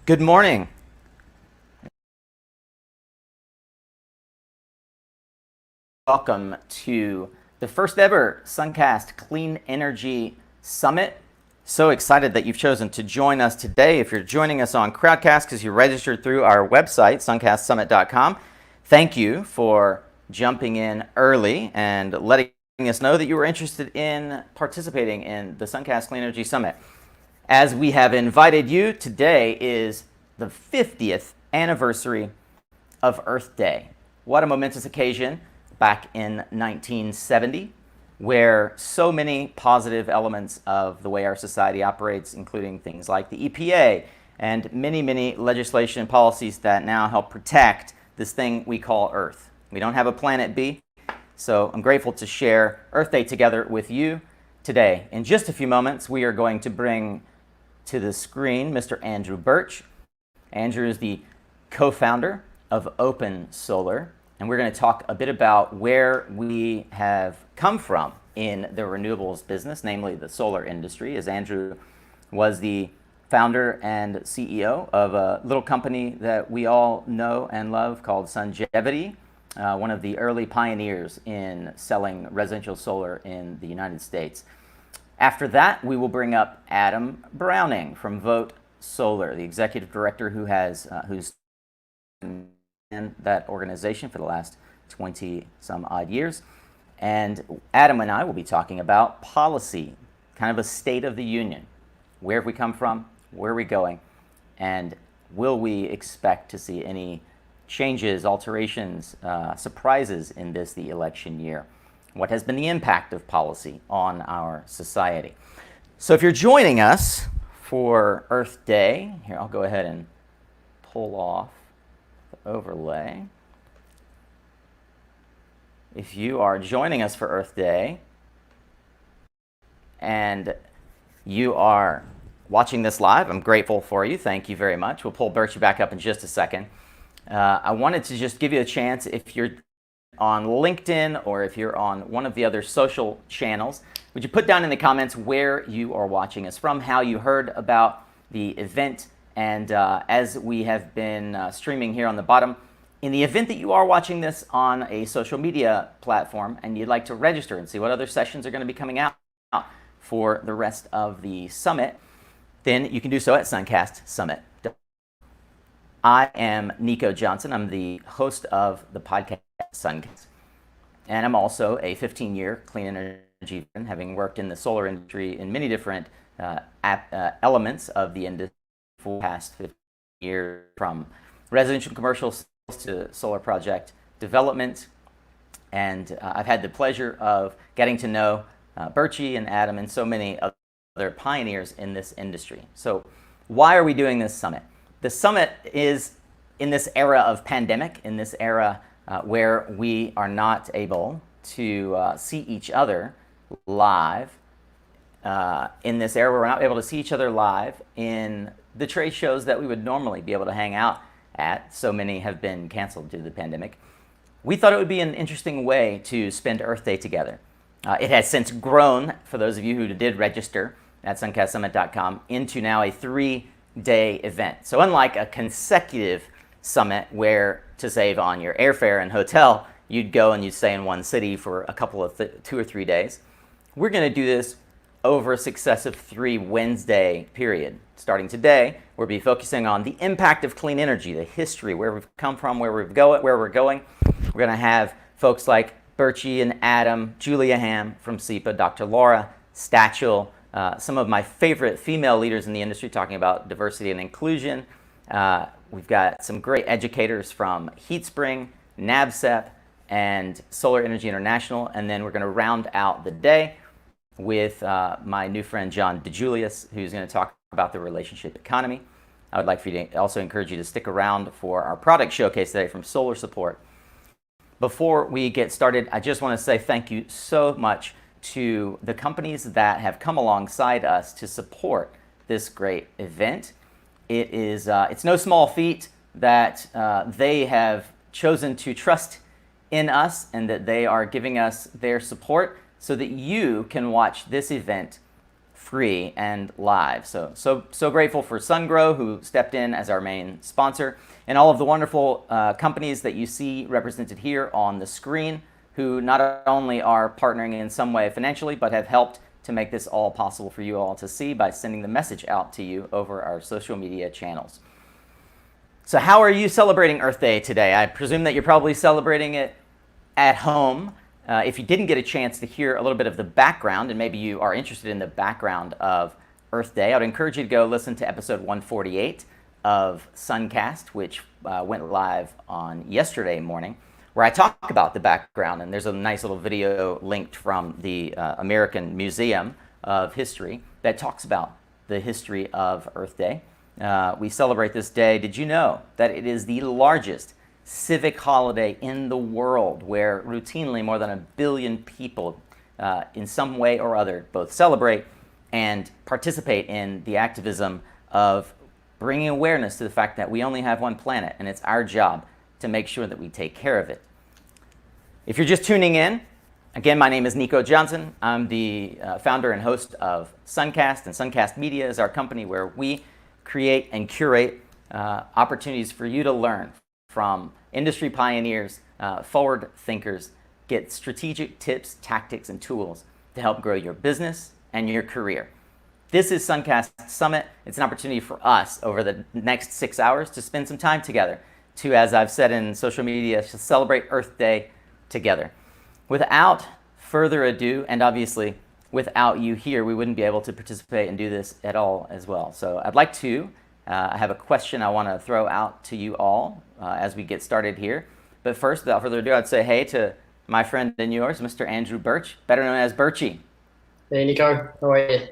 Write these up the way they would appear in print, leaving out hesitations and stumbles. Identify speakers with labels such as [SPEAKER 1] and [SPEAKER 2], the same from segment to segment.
[SPEAKER 1] Good morning. Welcome to the first ever Suncast Clean Energy Summit. So excited that you've chosen to join us today. If you're joining us on Crowdcast because you registered through our website, suncastsummit.com, thank you for jumping in early and letting us know that you were interested in participating in the Suncast Clean Energy Summit. As we have invited you, today is the 50th anniversary of Earth Day. What a momentous occasion back in 1970, where so many positive elements of the way our society operates, including things like the EPA and many legislation and policies that now help protect this thing we call Earth. We don't have a planet B, so I'm grateful to share Earth Day together with you today. In just a few moments, we are going to bring to the screen Mr. Andrew Birch. Andrew is the co-founder of Open Solar, and we're going to talk a bit about where we have come from in the renewables business, namely the solar industry, as Andrew was the founder and CEO of a little company that we all know and love called Sungevity, one of the early pioneers in selling residential solar in the United States. After that, we will bring up Adam Browning from Vote Solar, the executive director who's in that organization for the last 20 some odd years. And Adam and I will be talking about policy, kind of a state of the union. Where have we come from? Where are we going? And will we expect to see any changes, alterations, surprises in the election year? What has been the impact of policy on our society? So if you're joining us for Earth Day, here I'll go ahead and pull off the overlay. If you are joining us for Earth Day and you are watching this live, I'm grateful for you. Thank you very much. We'll pull Birch back up in just a second. I wanted to just give you a chance, if you're on LinkedIn or if you're on one of the other social channels, would you put down in the comments where you are watching us from, how you heard about the event, and as we have been streaming here on the bottom, in the event that you are watching this on a social media platform and you'd like to register and see what other sessions are going to be coming out for the rest of the summit, then you can do so at Suncast Summit. I am Nico Johnson. I'm the host of the podcast Suncast, and I'm also a 15-year clean energy veteran, having worked in the solar industry in many different elements of the industry for the past 15 years, from residential and commercial sales to solar project development. And I've had the pleasure of getting to know Birchie and Adam and so many other pioneers in this industry. So why are we doing this summit? The summit is in this era of pandemic, in this era where we are not able to see each other live. In this era, we're not able to see each other live in the trade shows that we would normally be able to hang out at. So many have been canceled due to the pandemic. We thought it would be an interesting way to spend Earth Day together. It has since grown, for those of you who did register at suncastsummit.com, into now a 3-day event. So unlike a consecutive summit where, to save on your airfare and hotel, you'd go and you'd stay in one city for a couple of 2 or 3 days, we're going to do this over a successive 3 Wednesday period. Starting today, we'll be focusing on the impact of clean energy, the history, where we've come from, where we're going. We're going to have folks like Birchie and Adam, Julia Ham from SEPA, Dr. Laura Stachel, some of my favorite female leaders in the industry talking about diversity and inclusion. We've got some great educators from HeatSpring, NABCEP, and Solar Energy International. And then we're going to round out the day with my new friend John DeJulius, who's going to talk about the relationship economy. I would like for you to also encourage you to stick around for our product showcase today from Solar Support. Before we get started, I just want to say thank you so much to the companies that have come alongside us to support this great event. It's no small feat that they have chosen to trust in us and that they are giving us their support so that you can watch this event free and live. So grateful for SunGrow, who stepped in as our main sponsor, and all of the wonderful companies that you see represented here on the screen, who not only are partnering in some way financially, but have helped to make this all possible for you all to see by sending the message out to you over our social media channels. So how are you celebrating Earth Day today? I presume that you're probably celebrating it at home. If you didn't get a chance to hear a little bit of the background, and maybe you are interested in the background of Earth Day, I would encourage you to go listen to episode 148 of Suncast, which went live on yesterday morning, where I talk about the background. And there's a nice little video linked from the American Museum of History that talks about the history of Earth Day. We celebrate this day. Did you know that it is the largest civic holiday in the world, where routinely more than 1 billion people in some way or other both celebrate and participate in the activism of bringing awareness to the fact that we only have one planet, and it's our job to make sure that we take care of it. If you're just tuning in, again, my name is Nico Johnson. I'm the founder and host of Suncast, and Suncast Media is our company where we create and curate opportunities for you to learn from industry pioneers, forward thinkers, get strategic tips, tactics, and tools to help grow your business and your career. This is Suncast Summit. It's an opportunity for us over the next 6 hours to spend some time together to, as I've said in social media, to celebrate Earth Day together. Without further ado, and obviously without you here, we wouldn't be able to participate and do this at all as well. So I'd like to, I have a question I want to throw out to you all as we get started here. But first, without further ado, I'd say hey to my friend and yours, Mr. Andrew Birch, better known as Birchy.
[SPEAKER 2] Hey, Nico. How are you?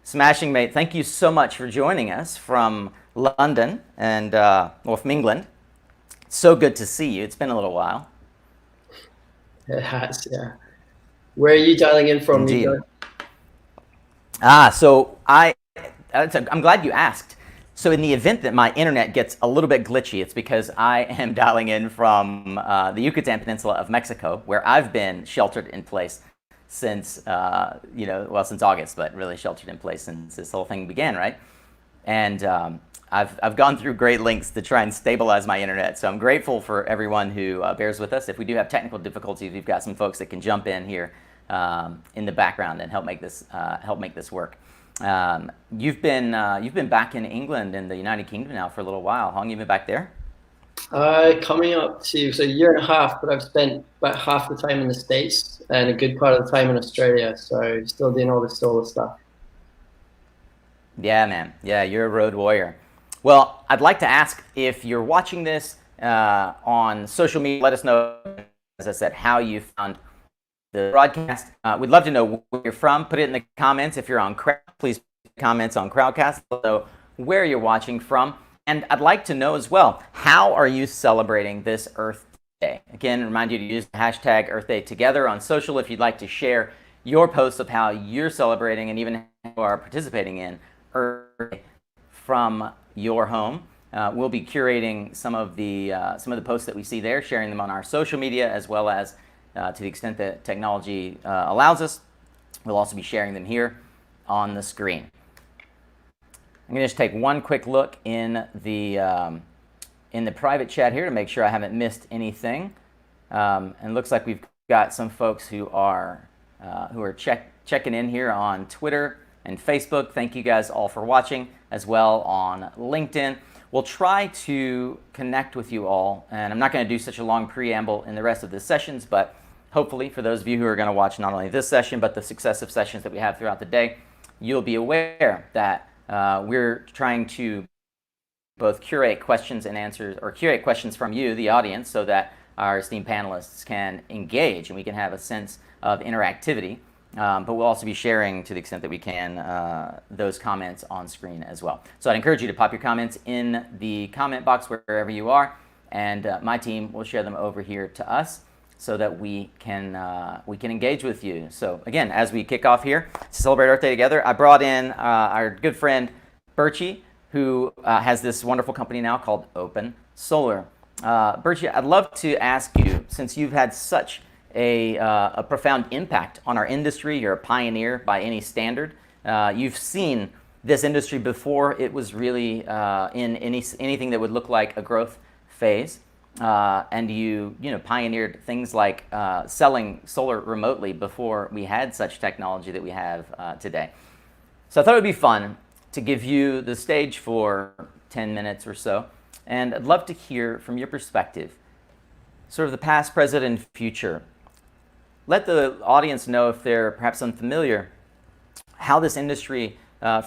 [SPEAKER 1] Smashing, mate. Thank you so much for joining us from London and, well, from England. So good to see you. It's been a little while.
[SPEAKER 2] It has, yeah. Where are you dialing in from,
[SPEAKER 1] Indeed.
[SPEAKER 2] Nico?
[SPEAKER 1] So I'm glad you asked. So in the event that my internet gets a little bit glitchy, it's because I am dialing in from the Yucatan Peninsula of Mexico, where I've been sheltered in place since, since August, but really sheltered in place since this whole thing began, right? And I've gone through great lengths to try and stabilize my internet, so I'm grateful for everyone who bears with us. If we do have technical difficulties, we've got some folks that can jump in here in the background and help make this work. You've been back in England in the United Kingdom now for a little while. How long have you been back there?
[SPEAKER 2] Coming up to a year and a half, but I've spent about half the time in the States and a good part of the time in Australia, so still doing all the solo stuff.
[SPEAKER 1] Yeah, man. Yeah, you're a road warrior. Well, I'd like to ask, if you're watching this on social media, let us know, as I said, how you found the broadcast. We'd love to know where you're from. Put it in the comments. If you're on Crowd, please comments on Crowdcast, so where you're watching from. And I'd like to know as well, how are you celebrating this Earth Day? Again, remind you to use the hashtag Earth Day Together on social if you'd like to share your posts of how you're celebrating and even how you are participating in Earth Day from your home. We'll be curating some of the posts that we see there, sharing them on our social media, as well as to the extent that technology allows us. We'll also be sharing them here on the screen. I'm going to just take one quick look in the private chat here to make sure I haven't missed anything. And it looks like we've got some folks who are checking in here on Twitter and Facebook. Thank you guys all for watching, as well on LinkedIn. We'll try to connect with you all, and I'm not going to do such a long preamble in the rest of the sessions, but hopefully for those of you who are going to watch not only this session, but the successive sessions that we have throughout the day, you'll be aware that we're trying to both curate questions and answers, or curate questions from you, the audience, so that our esteemed panelists can engage and we can have a sense of interactivity. But we'll also be sharing, to the extent that we can, those comments on screen as well. So I'd encourage you to pop your comments in the comment box wherever you are, and my team will share them over here to us so that we can engage with you. So again, as we kick off here to celebrate Earth Day together, I brought in our good friend Birchy, who has this wonderful company now called Open Solar. Birchy, I'd love to ask you, since you've had such a profound impact on our industry. You're a pioneer by any standard. You've seen this industry before it was really in anything that would look like a growth phase. And you pioneered things like selling solar remotely before we had such technology that we have today. So I thought it would be fun to give you the stage for 10 minutes or so. And I'd love to hear from your perspective, sort of the past, present, and future. Let the audience know, if they're perhaps unfamiliar, how this industry,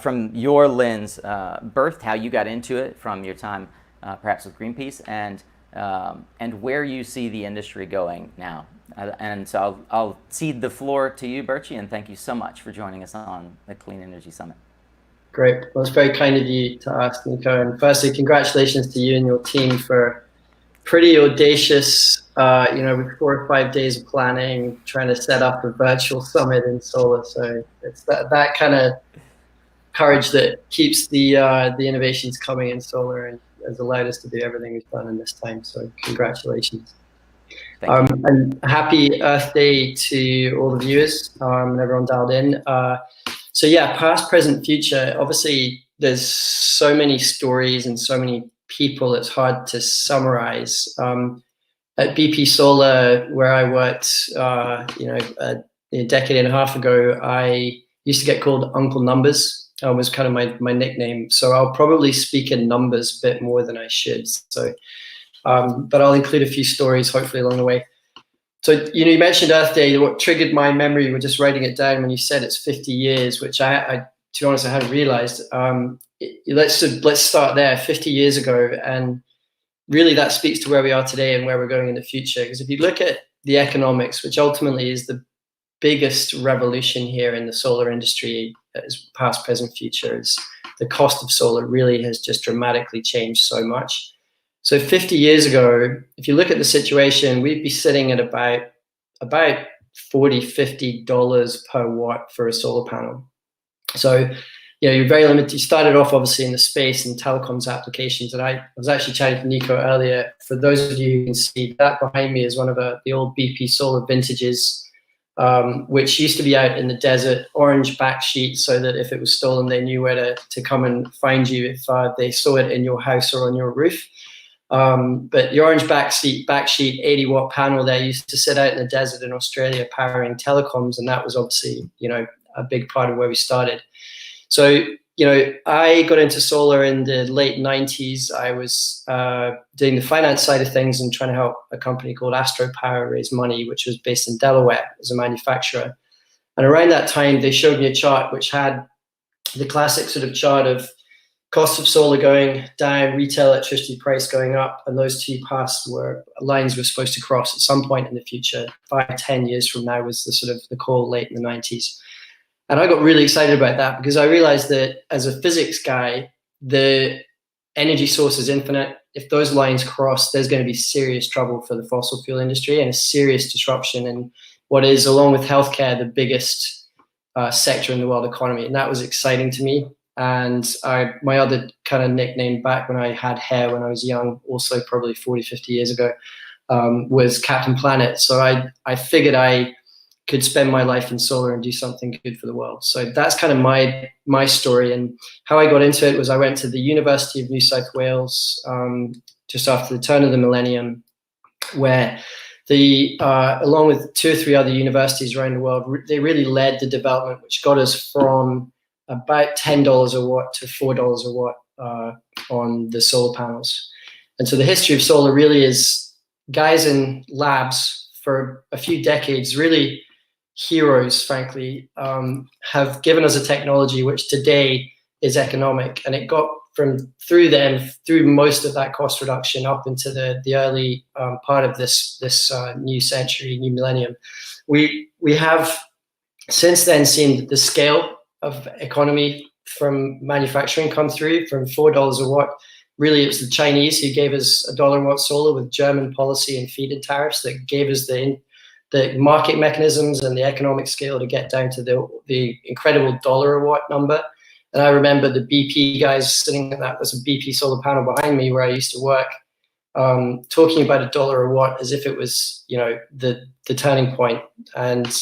[SPEAKER 1] from your lens, birthed, how you got into it from your time perhaps with Greenpeace, and where you see the industry going now. And so I'll cede the floor to you, Birchie, and thank you so much for joining us on the Clean Energy Summit.
[SPEAKER 2] Great. Well, it's very kind of you to ask, Nico. And firstly, congratulations to you and your team for pretty audacious, with 4 or 5 days of planning, trying to set up a virtual summit in solar. So it's that kind of courage that keeps the innovations coming in solar and has allowed us to do everything we've done in this time. So congratulations. And happy Earth Day to all the viewers and everyone dialed in. So yeah, past, present, future. Obviously, there's so many stories and so many people, it's hard to summarize. At BP Solar, where I worked, a decade and a half ago, I used to get called Uncle Numbers. Was kind of my nickname. So I'll probably speak in numbers a bit more than I should. So, but I'll include a few stories hopefully along the way. So, you mentioned Earth Day. What triggered my memory, you were just writing it down when you said it's 50 years, which to be honest, I hadn't realized. Let's start there, 50 years ago. And really that speaks to where we are today and where we're going in the future. Because if you look at the economics, which ultimately is the biggest revolution here in the solar industry, as past, present, future, is the cost of solar really has just dramatically changed so much. So 50 years ago, if you look at the situation, we'd be sitting at about $40, $50 per watt for a solar panel. So, you're very limited. You started off obviously in the space and telecoms applications. And I was actually chatting to Nico earlier. For those of you who can see, that behind me is one of the old BP Solar vintages, which used to be out in the desert, orange backsheet, so that if it was stolen, they knew where to come and find you if they saw it in your house or on your roof. But the orange backsheet 80-watt panel there used to sit out in the desert in Australia powering telecoms, and that was obviously, a big part of where we started. So, I got into solar in the late 90s. I was doing the finance side of things and trying to help a company called Astro Power raise money, which was based in Delaware as a manufacturer. And around that time, they showed me a chart which had the classic sort of chart of cost of solar going down, retail electricity price going up, and those two lines were supposed to cross at some point in the future. 5, 10 years from now was the sort of the call late in the 90s. And I got really excited about that because I realized that as a physics guy, the energy source is infinite. If those lines cross, there's going to be serious trouble for the fossil fuel industry and a serious disruption in what is, along with healthcare, the biggest sector in the world economy. And that was exciting to me. And my other kind of nickname back when I had hair when I was young, also probably 40, 50 years ago, was Captain Planet. So I figured I could spend my life in solar and do something good for the world. So that's kind of my story. And how I got into it was I went to the University of New South Wales just after the turn of the millennium, where along with 2 or 3 other universities around the world, they really led the development, which got us from about $10 a watt to $4 a watt on the solar panels. And so the history of solar really is guys in labs for a few decades, really heroes, frankly, have given us a technology which today is economic. And it got through most of that cost reduction up into the early part of this new century, new millennium. We have since then seen the scale of economy from manufacturing come through from $4 a watt. Really, it was the Chinese who gave us $1 a watt solar with German policy and feed-in tariffs that gave us the market mechanisms and the economic scale to get down to the incredible $1 a watt number. And I remember the BP guys sitting at that. There's a BP solar panel behind me where I used to work. talking about $1 a watt as if it was, you know, the turning point. And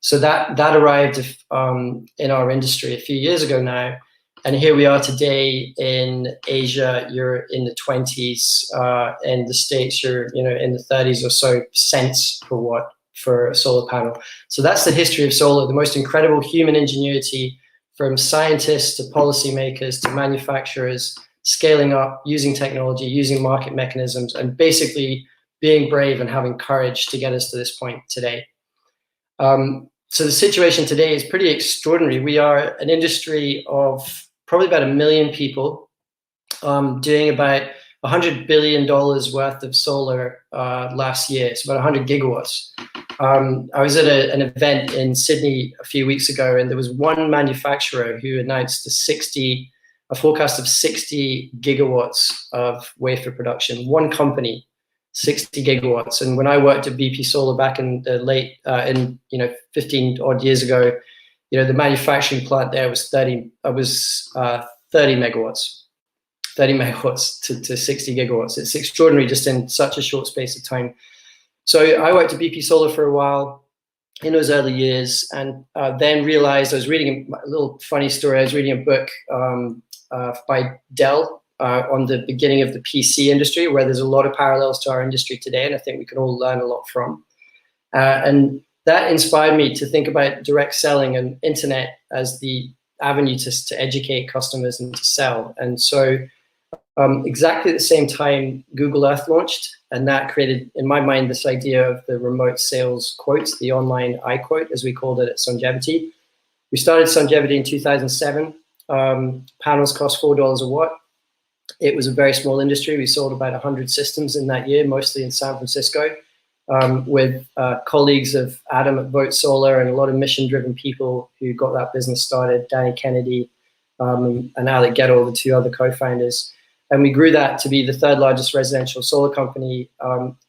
[SPEAKER 2] so that arrived in our industry a few years ago now. And here we are today in Asia. You're in the 20s. In the States, you're, you know, in the 30s or so cents per watt for a solar panel. So that's the history of solar, the most incredible human ingenuity, from scientists to policymakers to manufacturers, scaling up, using technology, using market mechanisms, and basically being brave and having courage to get us to this point today. So the situation today is pretty extraordinary. We are an industry of probably about 1 million people, doing about $100 billion worth of solar last year. It's about 100 gigawatts. I was at an event in Sydney a few weeks ago, and there was one manufacturer who announced a forecast of 60 gigawatts of wafer production. One company, 60 gigawatts. And when I worked at BP Solar back in the late, 15 odd years ago, you know, the manufacturing plant there was 30 megawatts. 30 megawatts to 60 gigawatts. It's extraordinary just in such a short space of time. So I worked at BP Solar for a while in those early years, and then realized, I was reading a little funny story. I was reading a book by Dell on the beginning of the PC industry, where there's a lot of parallels to our industry today, and I think we can all learn a lot from. And that inspired me to think about direct selling and internet as the avenue to educate customers and to sell. And so exactly at the same time, Google Earth launched, and that created, in my mind, this idea of the remote sales quotes, the online iQuote, as we called it at Songevity. We started Songevity in 2007. Panels cost $4 a watt. It was a very small industry. We sold about 100 systems in that year, mostly in San Francisco, with colleagues of Adam at Vote Solar and a lot of mission-driven people who got that business started, Danny Kennedy and Alec Gettle, the two other co-founders. And we grew that to be the third largest residential solar company.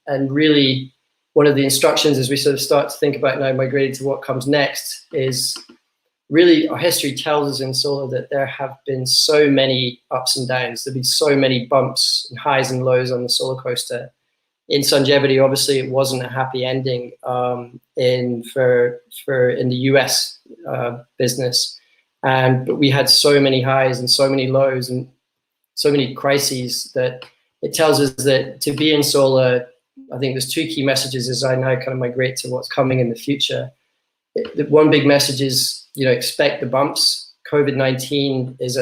[SPEAKER 2] And really, one of the instructions as we sort of start to think about now migrating to what comes next is really our history tells us in solar that there have been so many ups and downs. There have been so many bumps and highs and lows on the solar coaster. In Songevity, obviously, it wasn't a happy ending in the US business. But we had so many highs and so many lows and so many crises that it tells us that to be in solar, I think there's two key messages as I now kind of migrate to what's coming in the future. The one big message is, you know, expect the bumps. COVID-19 is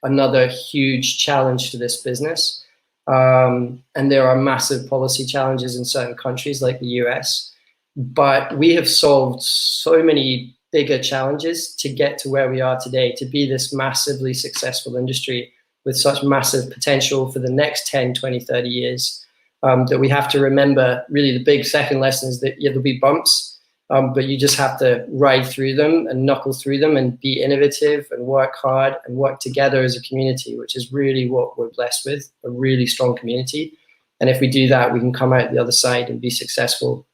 [SPEAKER 2] another huge challenge to this business. And there are massive policy challenges in certain countries like the US. But we have solved so many bigger challenges to get to where we are today, to be this massively successful industry with such massive potential for the next 10, 20, 30 years, that we have to remember. Really the big second lesson is that, yeah, there'll be bumps, but you just have to ride through them and knuckle through them and be innovative and work hard and work together as a community, which is really what we're blessed with, a really strong community. And if we do that, we can come out the other side and be successful.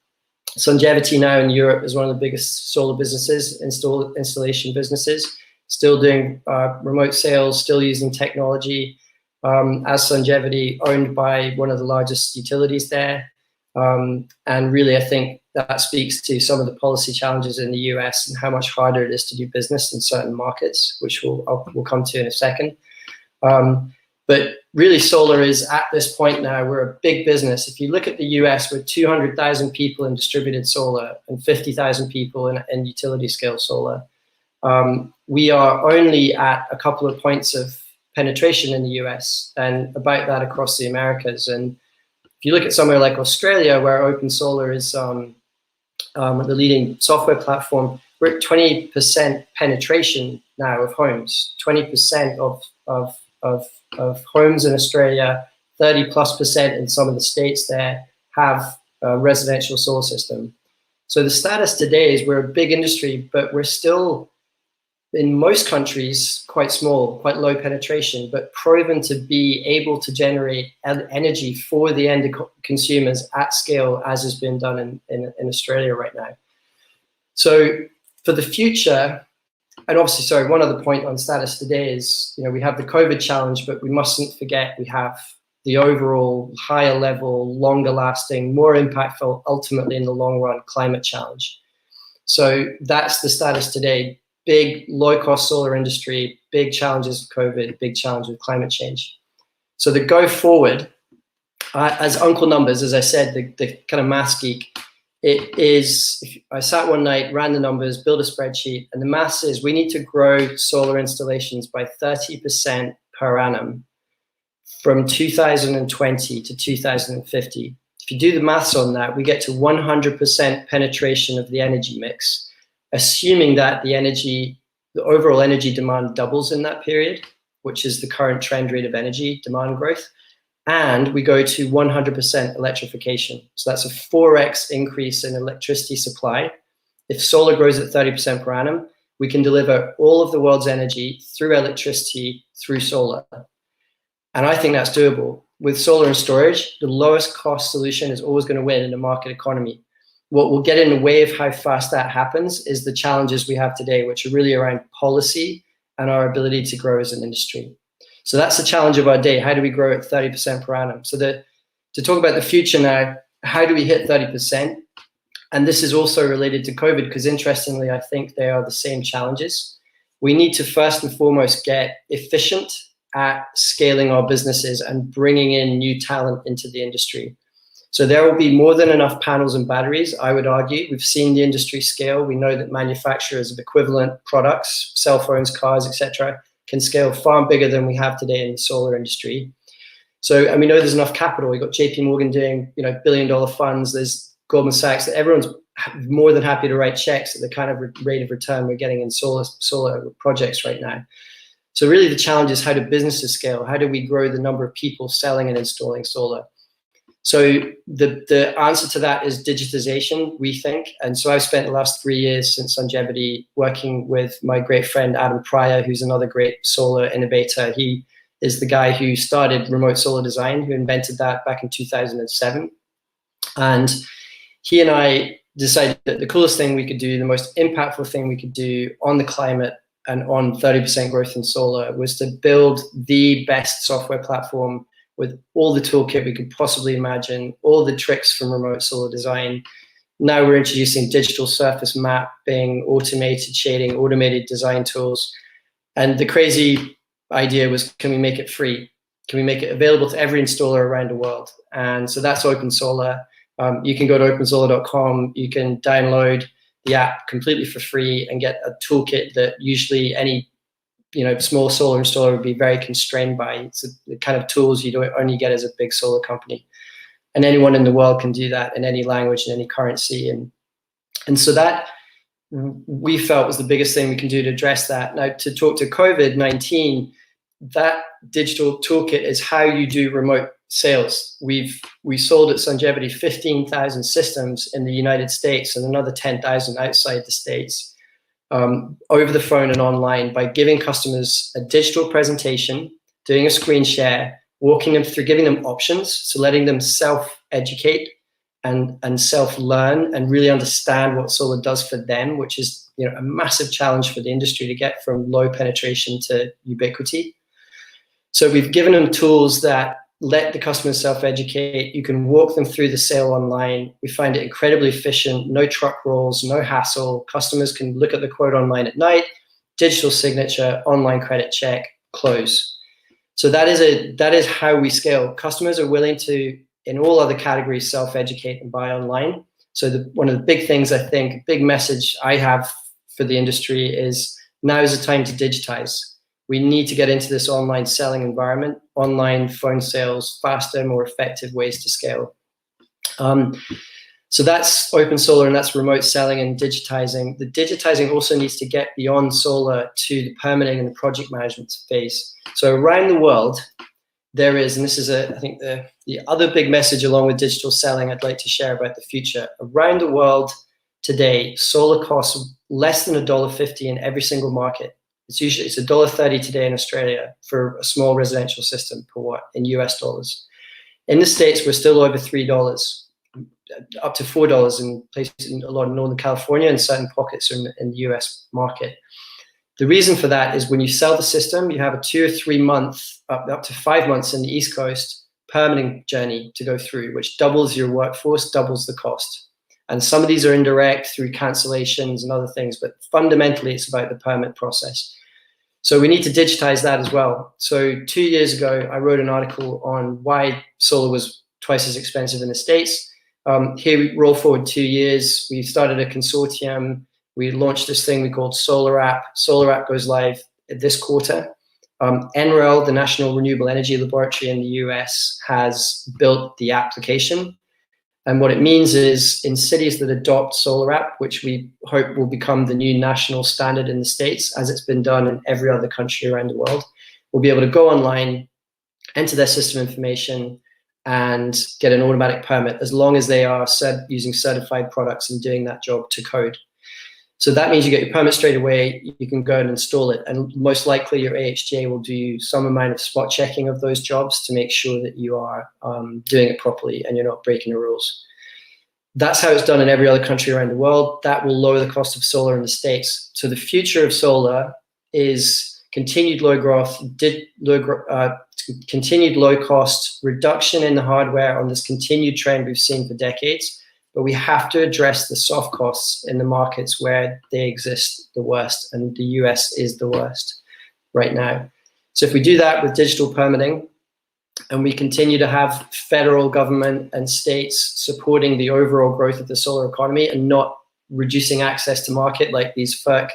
[SPEAKER 2] Songevity now in Europe is one of the biggest solar businesses, installation businesses, still doing remote sales, still using technology, as Songevity, owned by one of the largest utilities there. And really, I think that speaks to some of the policy challenges in the US and how much harder it is to do business in certain markets, which we'll come to in a second. But really, solar is at this point now, we're a big business. If you look at the US, we're 200,000 people in distributed solar and 50,000 people in utility scale solar. We are only at a couple of points of penetration in the US and about that across the Americas. And if you look at somewhere like Australia, where Open Solar is the leading software platform, we're at 20% penetration now of homes, 20% of homes in Australia, 30+% in some of the states there have a residential solar system. So the status today is we're a big industry, but we're still, in most countries, quite small, quite low penetration, but proven to be able to generate energy for the end consumers at scale, as has been done in Australia right now. So for the future, and obviously, sorry, one other point on status today is, you know, we have the COVID challenge, but we mustn't forget we have the overall higher level, longer lasting, more impactful, ultimately in the long run, climate challenge. So that's the status today. Big low cost solar industry, big challenges with COVID, big challenge with climate change. So the go forward, as Uncle Numbers, as I said, the kind of maths geek, it is, I sat one night, ran the numbers, built a spreadsheet, and the maths is we need to grow solar installations by 30% per annum from 2020 to 2050. If you do the maths on that, we get to 100% penetration of the energy mix, assuming that the overall energy demand doubles in that period, which is the current trend rate of energy demand growth. And we go to 100% electrification. So that's a 4x increase in electricity supply. If solar grows at 30% per annum, we can deliver all of the world's energy through electricity, through solar. And I think that's doable. With solar and storage, the lowest cost solution is always going to win in a market economy. What will get in the way of how fast that happens is the challenges we have today, which are really around policy and our ability to grow as an industry. So that's the challenge of our day. How do we grow at 30% per annum? So to talk about the future now, how do we hit 30%? And this is also related to COVID, because interestingly, I think they are the same challenges. We need to first and foremost get efficient at scaling our businesses and bringing in new talent into the industry. So there will be more than enough panels and batteries, I would argue. We've seen the industry scale. We know that manufacturers of equivalent products, cell phones, cars, etc., can scale far bigger than we have today in the solar industry. So, and we know there's enough capital. We've got JP Morgan doing, billion-dollar funds. There's Goldman Sachs. Everyone's more than happy to write checks at the kind of rate of return we're getting in solar projects right now. So really the challenge is, how do businesses scale? How do we grow the number of people selling and installing solar? So the answer to that is digitization, we think. And so I've spent the last 3 years since Longevity working with my great friend, Adam Pryor, who's another great solar innovator. He is the guy who started remote solar design, who invented that back in 2007. And he and I decided that the coolest thing we could do, the most impactful thing we could do on the climate and on 30% growth in solar, was to build the best software platform with all the toolkit we could possibly imagine, all the tricks from remote solar design. Now we're introducing digital surface mapping, automated shading, automated design tools. And the crazy idea was, can we make it free? Can we make it available to every installer around the world? And so that's Open Solar. You can go to opensolar.com. You can download the app completely for free and get a toolkit that usually any small solar installer would be very constrained by. It's the kind of tools you don't only get as a big solar company. And anyone in the world can do that in any language, in any currency. And so that, we felt, was the biggest thing we can do to address that. Now, to talk to COVID-19, that digital toolkit is how you do remote sales. We sold at Longevity 15,000 systems in the United States and another 10,000 outside the States. Over the phone and online, by giving customers a digital presentation, doing a screen share, walking them through, giving them options, so letting them self-educate and self-learn and really understand what solar does for them, which is a massive challenge for the industry to get from low penetration to ubiquity. So we've given them tools that let the customers self-educate. You can walk them through the sale online. We find it incredibly efficient, no truck rolls, no hassle. Customers can look at the quote online at night, digital signature, online credit check, close. So that is how we scale. Customers are willing to, in all other categories, self-educate and buy online. So one of the big things, I think, big message I have for the industry is, now is the time to digitize. We need to get into this online selling environment, online phone sales, faster, more effective ways to scale. So that's Open Solar, and that's remote selling and digitizing. The digitizing also needs to get beyond solar to the permitting and the project management phase. So around the world, there is, and this is I think the other big message along with digital selling I'd like to share about the future. Around the world today, solar costs less than $1.50 in every single market. It's $1.30 today in Australia for a small residential system per watt in US dollars. In the States, we're still over $3, up to $4 in places in a lot of Northern California and certain pockets in the US market. The reason for that is when you sell the system, you have a 2 or 3 month, up to 5 months in the East Coast permitting journey to go through, which doubles your workforce, doubles the cost. And some of these are indirect through cancellations and other things, but fundamentally it's about the permit process. So we need to digitize that as well. So 2 years ago, I wrote an article on why solar was twice as expensive in the States. Here we roll forward 2 years. We started a consortium. We launched this thing we called Solar App. Solar App goes live this quarter. NREL, the National Renewable Energy Laboratory in the US, has built the application. And what it means is in cities that adopt Solar App, which we hope will become the new national standard in the States, as it's been done in every other country around the world, we'll be able to go online, enter their system information, and get an automatic permit as long as they are using certified products and doing that job to code. So that means you get your permit straight away, you can go and install it, and most likely your AHJ will do some amount of spot checking of those jobs to make sure that you are doing it properly and you're not breaking the rules. That's how it's done in every other country around the world. That will lower the cost of solar in the States. So the future of solar is continued low growth, continued low cost, reduction in the hardware on this continued trend we've seen for decades. But we have to address the soft costs in the markets where they exist the worst, and the US is the worst right now. So if we do that with digital permitting, and we continue to have federal government and states supporting the overall growth of the solar economy and not reducing access to market like these FERC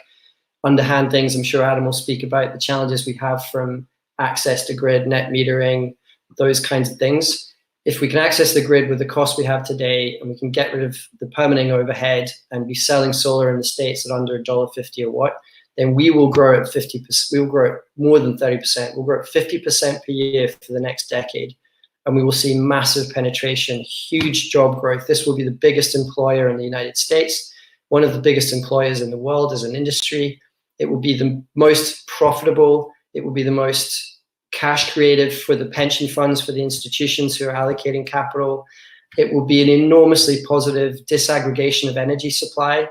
[SPEAKER 2] underhand things, I'm sure Adam will speak about the challenges we have from access to grid, net metering, those kinds of things. If we can access the grid with the cost we have today, and we can get rid of the permitting overhead and be selling solar in the States at under $1.50 a watt, then we will grow at 50%. We will grow at more than 30%. We'll grow at 50% per year for the next decade. And we will see massive penetration, huge job growth. This will be the biggest employer in the United States, one of the biggest employers in the world as an industry. It will be the most profitable. It will be the most cash creative for the pension funds, for the institutions who are allocating capital. It will be an enormously positive disaggregation of energy supply.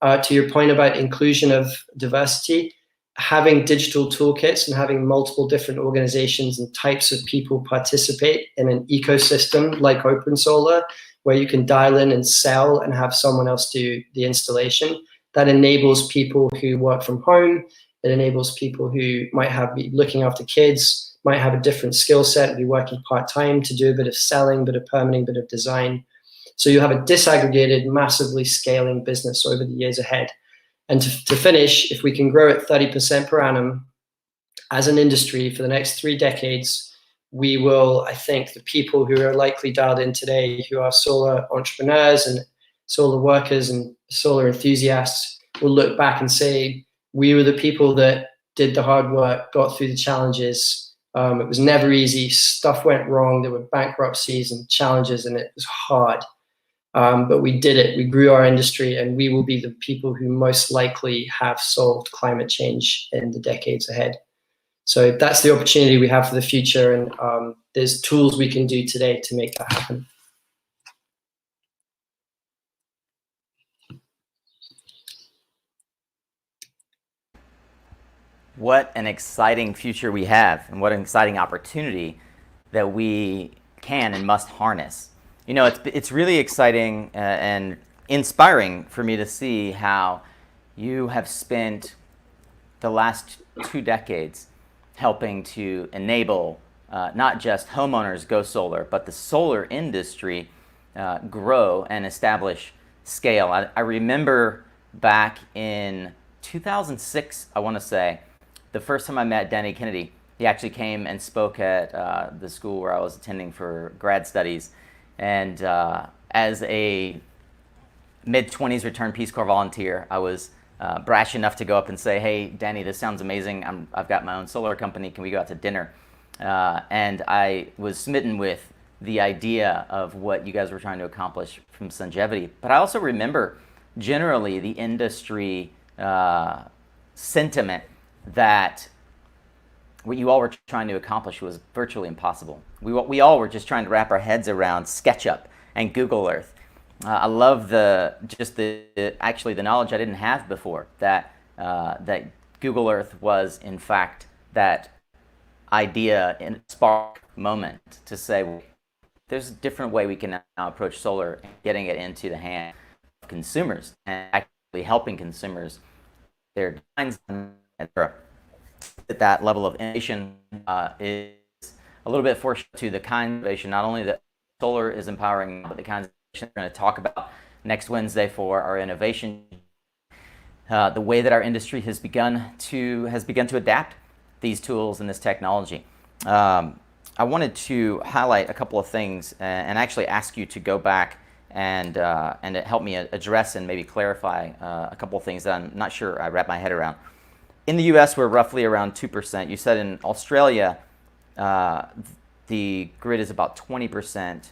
[SPEAKER 2] To your point about inclusion of diversity, having digital toolkits and having multiple different organizations and types of people participate in an ecosystem like Open Solar, where you can dial in and sell and have someone else do the installation, that enables people who work from home. It enables people who might be looking after kids, might have a different skill set, be working part-time to do a bit of selling, bit of permitting, bit of design. So you have a disaggregated, massively scaling business over the years ahead. And to finish, if we can grow at 30% per annum as an industry for the next 3 decades, we will, I think, the people who are likely dialed in today, who are solar entrepreneurs and solar workers and solar enthusiasts, will look back and say, we were the people that did the hard work, got through the challenges. It was never easy. Stuff went wrong. There were bankruptcies and challenges, and it was hard. But we did it. We grew our industry, and we will be the people who most likely have solved climate change in the decades ahead. So that's the opportunity we have for the future, and there's tools we can do today to make that happen.
[SPEAKER 1] What an exciting future we have, and what an exciting opportunity that we can and must harness. You know, it's really exciting and inspiring for me to see how you have spent the last 2 decades helping to enable not just homeowners go solar, but the solar industry grow and establish scale. I remember back in 2006, I want to say, the first time I met Danny Kennedy. He actually came and spoke at the school where I was attending for grad studies. And as a mid-20s returned Peace Corps volunteer, I was brash enough to go up and say, hey, Danny, this sounds amazing. I've got my own solar company. Can we go out to dinner? And I was smitten with the idea of what you guys were trying to accomplish from Sungevity. But I also remember generally the industry sentiment that what you all were trying to accomplish was virtually impossible. We all were just trying to wrap our heads around SketchUp and Google Earth. I love actually the knowledge I didn't have before, that Google Earth was in fact that idea and spark moment to say, well, there's a different way we can now approach solar, and getting it into the hands of consumers and actually helping consumers, their designs, that level of innovation is a little bit foreshadowed to the kind of innovation not only that solar is empowering, but the kinds of innovation we're going to talk about next Wednesday for our innovation. The way that our industry has begun to adapt these tools and this technology. I wanted to highlight a couple of things and actually ask you to go back and help me address and maybe clarify a couple of things that I'm not sure I wrap my head around. In the U.S., we're roughly around 2%. You said in Australia, the grid is about 20%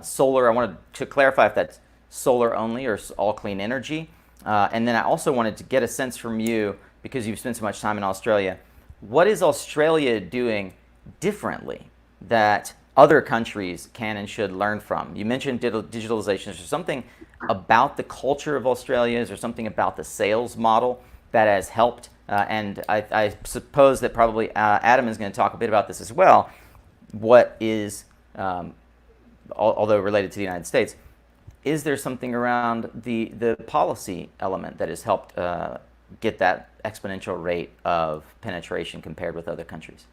[SPEAKER 1] solar. I wanted to clarify if that's solar only or all clean energy. And then I also wanted to get a sense from you, because you've spent so much time in Australia, what is Australia doing differently that other countries can and should learn from? You mentioned digitalization. Is there something about the culture of Australia? Is there something about the sales model that has helped? And I suppose that probably Adam is going to talk a bit about this as well. What is, although related to the United States, is there something around the policy element that has helped get that exponential rate of penetration compared with other countries?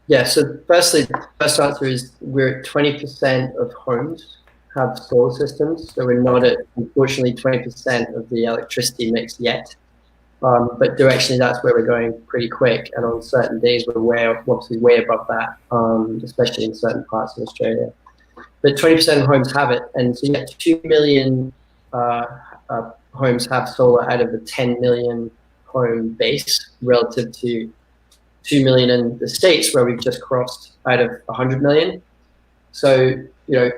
[SPEAKER 2] Yeah, so firstly, the first answer is we're at 20% of homes have solar systems. So we're not at, unfortunately, 20% of the electricity mix yet. But directionally, that's where we're going pretty quick. And on certain days, we're obviously way above that, especially in certain parts of Australia. But 20% of homes have it. And so you get 2 million homes have solar out of the 10 million home base, relative to 2 million in the States, where we've just crossed out of 100 million. So,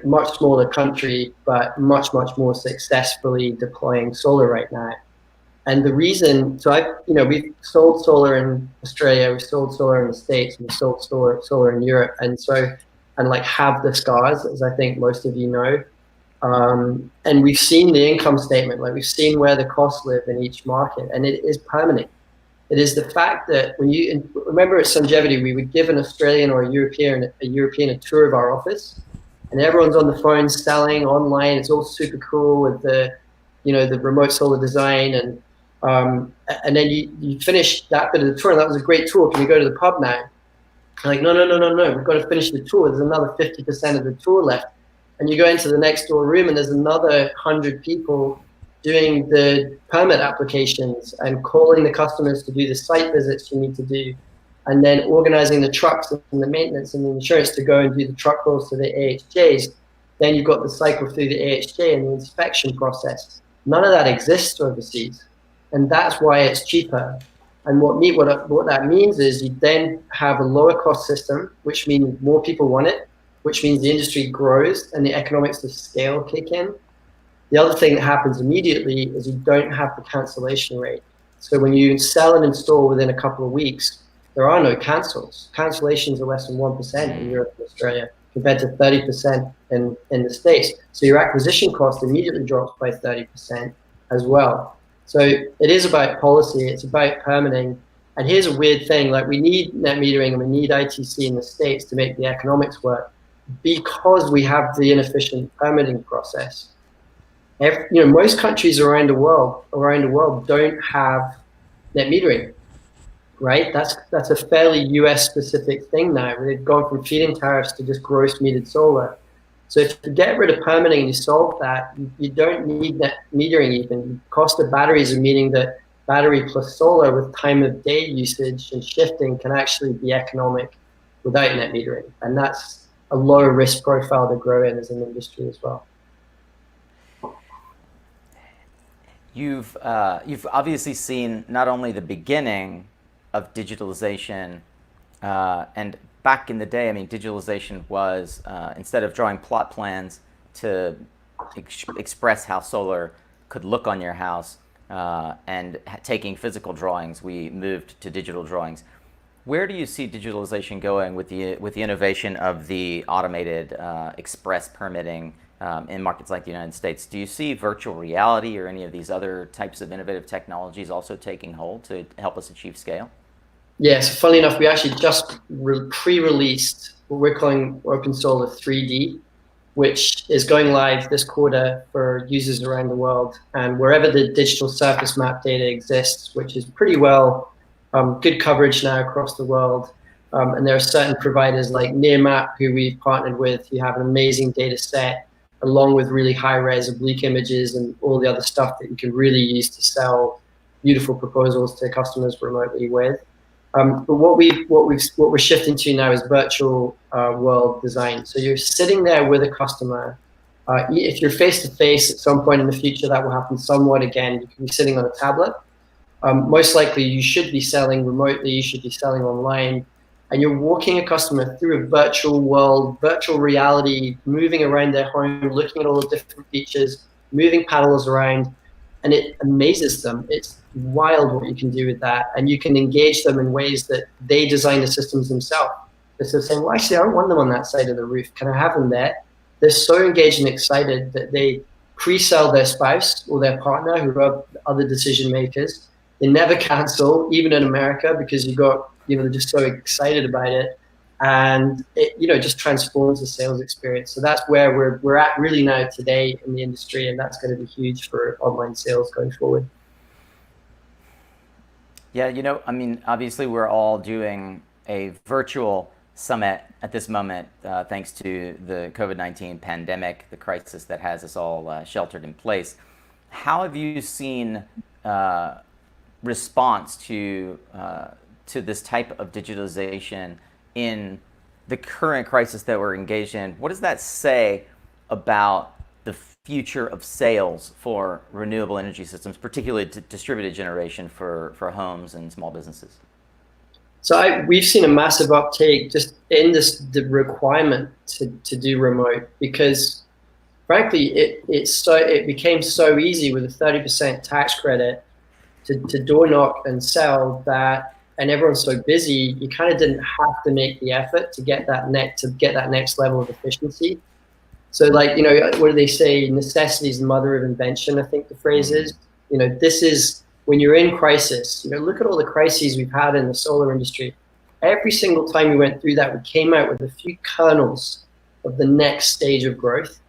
[SPEAKER 2] much smaller country, but much, much more successfully deploying solar right now. And the reason, we've sold solar in Australia, we've sold solar in the States, and we've sold solar in Europe. And have the scars, as I think most of you know. And we've seen the income statement, we've seen where the costs live in each market, and it is permanent. It is the fact that when you remember at Sungevity, we would give an Australian or a European a tour of our office, and everyone's on the phone selling online. It's all super cool with the remote solar design, and then you finish that bit of the tour, and that was a great tour. Can we go to the pub now? Like, no, we've got to finish the tour. There's another 50% of the tour left. And you go into the next door room, and there's another 100 people doing the permit applications and calling the customers to do the site visits you need to do, and then organizing the trucks and the maintenance and the insurance to go and do the truck rolls to the AHJs. Then you've got the cycle through the AHJ and the inspection process. None of that exists overseas. And that's why it's cheaper. And what that means is you then have a lower cost system, which means more people want it, which means the industry grows and the economics of scale kick in. The other thing that happens immediately is you don't have the cancellation rate. So when you sell and install within a couple of weeks, there are no cancels. Cancellations are less than 1% in Europe and Australia, compared to 30% in the States. So your acquisition cost immediately drops by 30% as well. So it is about policy, it's about permitting. And here's a weird thing, we need net metering and we need ITC in the States to make the economics work, because we have the inefficient permitting process. Most countries around the world don't have net metering, right? That's a fairly US specific thing now. They've gone from feed-in tariffs to just gross metered solar. So if you get rid of permitting and you solve that, you don't need net metering even. The cost of batteries are meaning that battery plus solar with time of day usage and shifting can actually be economic without net metering. And that's a lower risk profile to grow in as an industry as well.
[SPEAKER 1] You've obviously seen not only the beginning of digitalization, and back in the day, digitalization was instead of drawing plot plans to express how solar could look on your house and taking physical drawings, we moved to digital drawings. Where do you see digitalization going with the innovation of the automated express permitting in markets like the United States? Do you see virtual reality or any of these other types of innovative technologies also taking hold to help us achieve scale?
[SPEAKER 2] Yeah, so funnily enough, we actually just pre-released what we're calling Open Solar 3D, which is going live this quarter for users around the world. And wherever the digital surface map data exists, which is pretty well, good coverage now across the world. And there are certain providers like Nearmap, who we've partnered with, who have an amazing data set, along with really high-res oblique images and all the other stuff that you can really use to sell beautiful proposals to customers remotely with. But what we're shifting to now is virtual world design. So you're sitting there with a customer. If you're face to face at some point in the future, that will happen somewhat again. You can be sitting on a tablet. Most likely, you should be selling remotely. You should be selling online, and you're walking a customer through a virtual world, virtual reality, moving around their home, looking at all the different features, moving panels around, and it amazes them. It's wild what you can do with that, and you can engage them in ways that they design the systems themselves. Instead of saying, well, actually, I don't want them on that side of the roof. Can I have them there? They're so engaged and excited that they pre-sell their spouse or their partner, who are other decision makers. They never cancel, even in America, because they're just so excited about it. And it, just transforms the sales experience. So that's where we're at really now today in the industry, and that's going to be huge for online sales going forward.
[SPEAKER 1] Yeah, obviously we're all doing a virtual summit at this moment, thanks to the COVID-19 pandemic, the crisis that has us all sheltered in place. How have you seen response to this type of digitalization in the current crisis that we're engaged in? What does that say about the future of sales for renewable energy systems, particularly distributed generation for homes and small businesses?
[SPEAKER 2] So we've seen a massive uptake just in the requirement to do remote, because frankly, it became so easy with a 30% tax credit to door knock and sell that, and everyone's so busy, you kind of didn't have to make the effort to get that next level of efficiency. So, like, what do they say? Necessity is the mother of invention, I think the phrase is. This is when you're in crisis. Look at all the crises we've had in the solar industry. Every single time we went through that, we came out with a few kernels of the next stage of growth.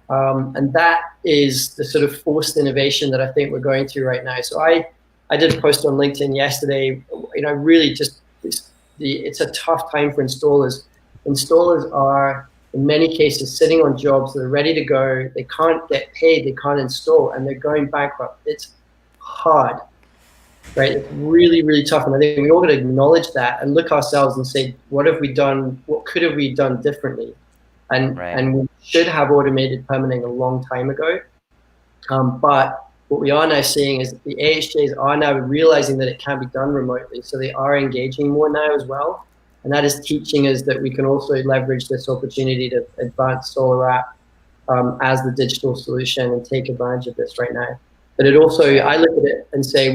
[SPEAKER 2] And that is the sort of forced innovation that I think we're going through right now. So I did a post on LinkedIn yesterday. Really just it's a tough time for installers. Installers are in many cases sitting on jobs that are ready to go. They can't get paid. They can't install, and they're going bankrupt. It's hard, right? It's really, really tough. And I think we all got to acknowledge that and look ourselves and say, what have we done? What could have we done differently? And we should have automated permitting a long time ago. But what we are now seeing is that the AHJs are now realizing that it can be done remotely. So they are engaging more now as well. And that is teaching us that we can also leverage this opportunity to advance solar app as the digital solution and take advantage of this right now. But it also, I look at it and say,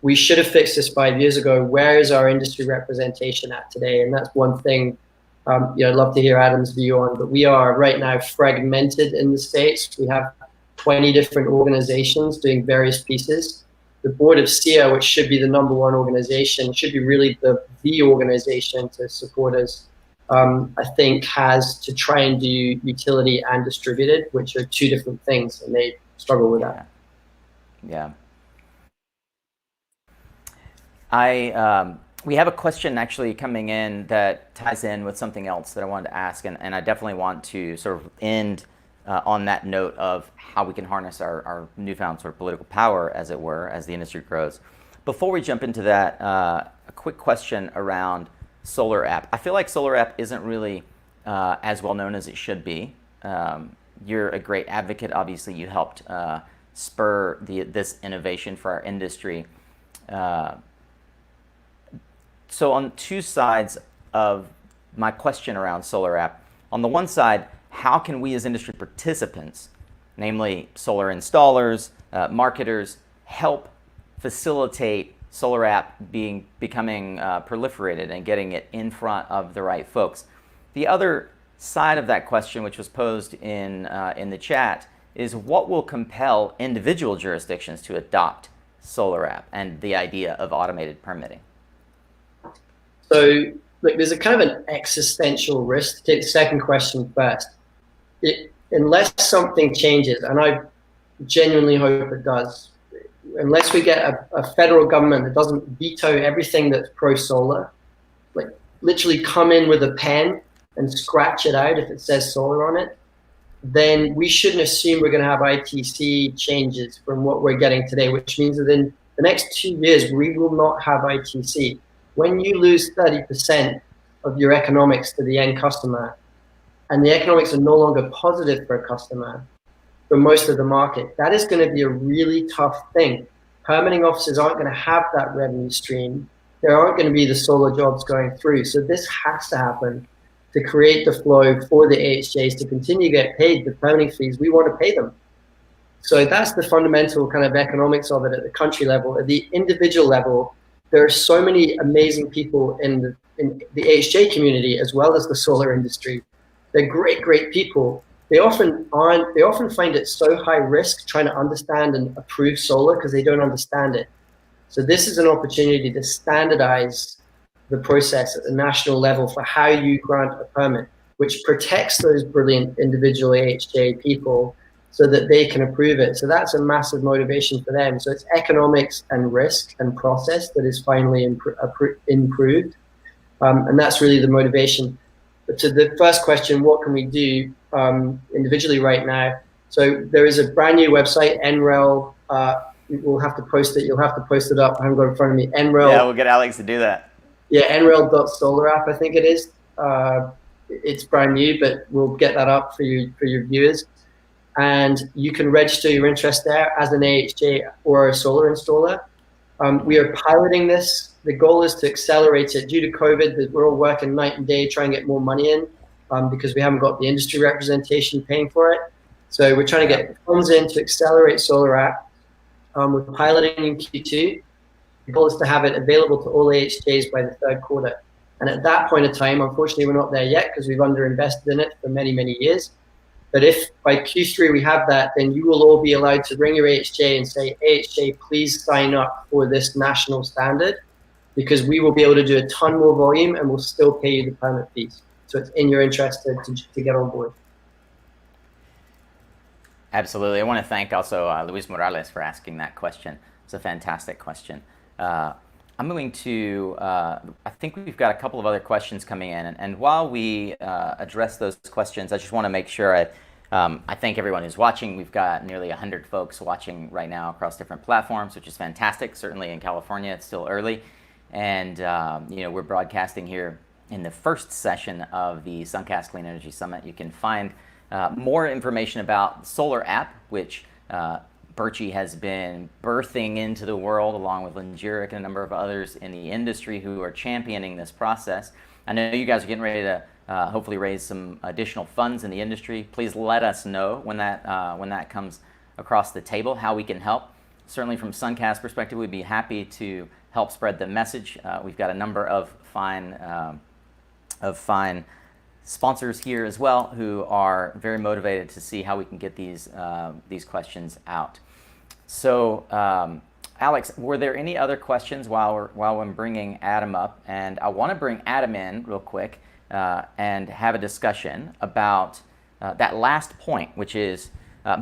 [SPEAKER 2] we should have fixed this 5 years ago. Where is our industry representation at today? And that's one thing I'd love to hear Adam's view on. But we are right now fragmented in the States. We have 20 different organizations doing various pieces. The board of SEIA, which should be the number one organization, should be really the organization to support us, I think has to try and do utility and distributed, which are two different things, and they struggle with that.
[SPEAKER 1] Yeah. We have a question actually coming in that ties in with something else that I wanted to ask, and I definitely want to sort of end on that note of how we can harness our newfound sort of political power, as it were, as the industry grows. Before we jump into that, a quick question around Solar App. I feel like Solar App isn't really as well known as it should be. You're a great advocate. Obviously, you helped spur this innovation for our industry. So on two sides of my question around Solar App, on the one side, how can we as industry participants, namely solar installers, marketers, help facilitate Solar App becoming proliferated and getting it in front of the right folks? The other side of that question, which was posed in the chat, is what will compel individual jurisdictions to adopt Solar App and the idea of automated permitting?
[SPEAKER 2] So, look, there's a kind of an existential risk. To take the second question first. Unless something changes, and I genuinely hope it does, unless we get a federal government that doesn't veto everything that's pro-solar, like literally come in with a pen and scratch it out if it says solar on it, then we shouldn't assume we're going to have ITC changes from what we're getting today, which means that in the next 2 years, we will not have ITC. When you lose 30% of your economics to the end customer, and the economics are no longer positive for a customer, for most of the market, that is going to be a really tough thing. Permitting offices aren't going to have that revenue stream. There aren't going to be the solar jobs going through. So this has to happen to create the flow for the AHJs to continue to get paid the permitting fees. We want to pay them. So that's the fundamental kind of economics of it at the country level. At the individual level, there are so many amazing people in the AHJ community as well as the solar industry. They're great people. They often find it so high risk trying to understand and approve solar because they don't understand it. So this is an opportunity to standardize the process at the national level for how you grant a permit, which protects those brilliant individual AHJ people so that they can approve it. So that's a massive motivation for them. So it's economics and risk and process that is finally improved. And that's really the motivation. But to the first question, what can we do individually right now? So there is a brand new website, NREL. We'll have to post it. You'll have to post it up. I haven't got it in front of me. NREL.
[SPEAKER 1] Yeah, we'll get Alex to do that.
[SPEAKER 2] Yeah, nrel.solarapp, I think it is. It's brand new, but we'll get that up for your viewers. And you can register your interest there as an AHJ or a solar installer. We are piloting this. The goal is to accelerate it. Due to COVID, we're all working night and day trying to get more money in because we haven't got the industry representation paying for it. So we're trying to get funds in to accelerate Solar App. We're piloting in Q2. The goal is to have it available to all AHJs by the third quarter. And at that point in time, unfortunately, we're not there yet because we've underinvested in it for many, many years. But if by Q3 we have that, then you will all be allowed to ring your AHJ and say, AHJ, please sign up for this national standard, because we will be able to do a ton more volume and we'll still pay you the permit fees. So it's in your interest to get on board.
[SPEAKER 1] Absolutely. I want to thank also Luis Morales for asking that question. It's a fantastic question. I'm going to, I think we've got a couple of other questions coming in. And while we address those questions, I just want to make sure I thank everyone who's watching. We've got nearly 100 folks watching right now across different platforms, which is fantastic. Certainly in California, it's still early. And, we're broadcasting here in the first session of the Suncast Clean Energy Summit. You can find more information about the Solar App, which Birch has been birthing into the world, along with Linjeric and a number of others in the industry who are championing this process. I know you guys are getting ready to hopefully raise some additional funds in the industry. Please let us know when that comes across the table, how we can help. Certainly from Suncast perspective, we'd be happy to help spread the message. We've got a number of fine sponsors here as well who are very motivated to see how we can get these questions out. So, Alex, were there any other questions while I'm bringing Adam up? And I want to bring Adam in real quick and have a discussion about that last point, which is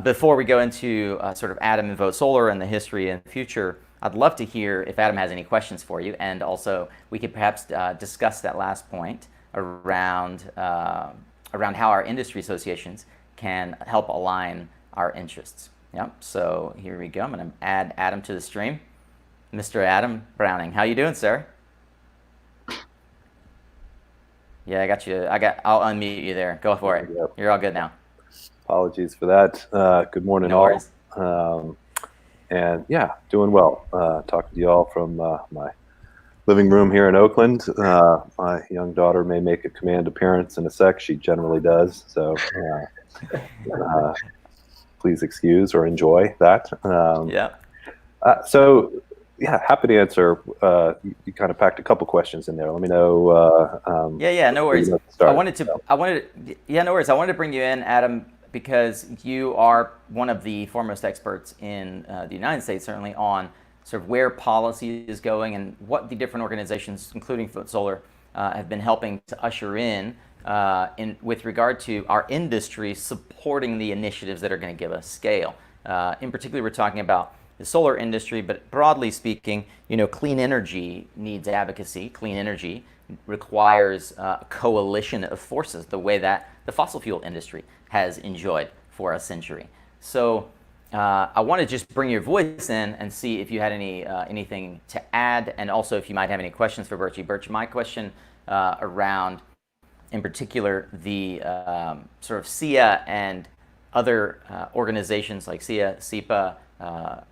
[SPEAKER 1] before we go into sort of Adam and Vote Solar and the history and future. I'd love to hear if Adam has any questions for you, and also we could perhaps discuss that last point around how our industry associations can help align our interests. Yep. So here we go. I'm going to add Adam to the stream. Mr. Adam Browning, how you doing, sir? Yeah, I got you. I'll unmute you there. Go for it. Yep. You're all good now.
[SPEAKER 3] Apologies for that. Good morning,
[SPEAKER 1] no worries.
[SPEAKER 3] all. And yeah, doing well. Talking to you all from my living room here in Oakland. My young daughter may make a command appearance in a sec. She generally does. So please excuse or enjoy that. So yeah, happy to answer. You kind of packed a couple questions in there. Let me know.
[SPEAKER 1] No worries. No worries. I wanted to bring you in, Adam, because you are one of the foremost experts in the United States, certainly on sort of where policy is going and what the different organizations, including Vote Solar, have been helping to usher in with regard to our industry supporting the initiatives that are going to give us scale. In particular, we're talking about the solar industry, but broadly speaking, clean energy needs advocacy. Clean energy requires a coalition of forces, the way that the fossil fuel industry has enjoyed for a century. So I want to just bring your voice in and see if you had anything to add, and also if you might have any questions for Birch. Birch, my question around, in particular, the sort of SIA and other organizations like SIA, SEPA,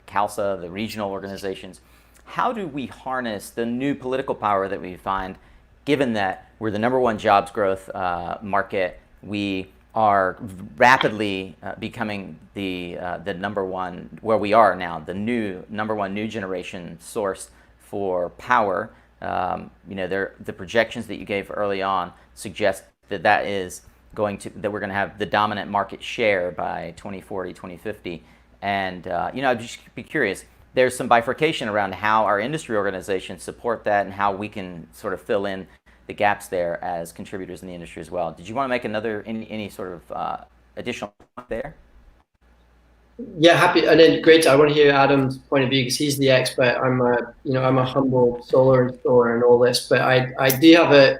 [SPEAKER 1] CALSA, the regional organizations. How do we harness the new political power that we find, given that we're the #1 jobs growth market? We are rapidly becoming the #1, where we are now, the #1 new generation source for power. The projections that you gave early on suggest that that we're going to have the dominant market share by 2040, 2050. And I'd just be curious. There's some bifurcation around how our industry organizations support that and how we can sort of fill in the gaps there as contributors in the industry as well. Did you want to make any sort of additional point there?
[SPEAKER 2] Yeah, happy. And then great. I want to hear Adam's point of view because he's the expert. I'm a humble solar installer and all this, but I do have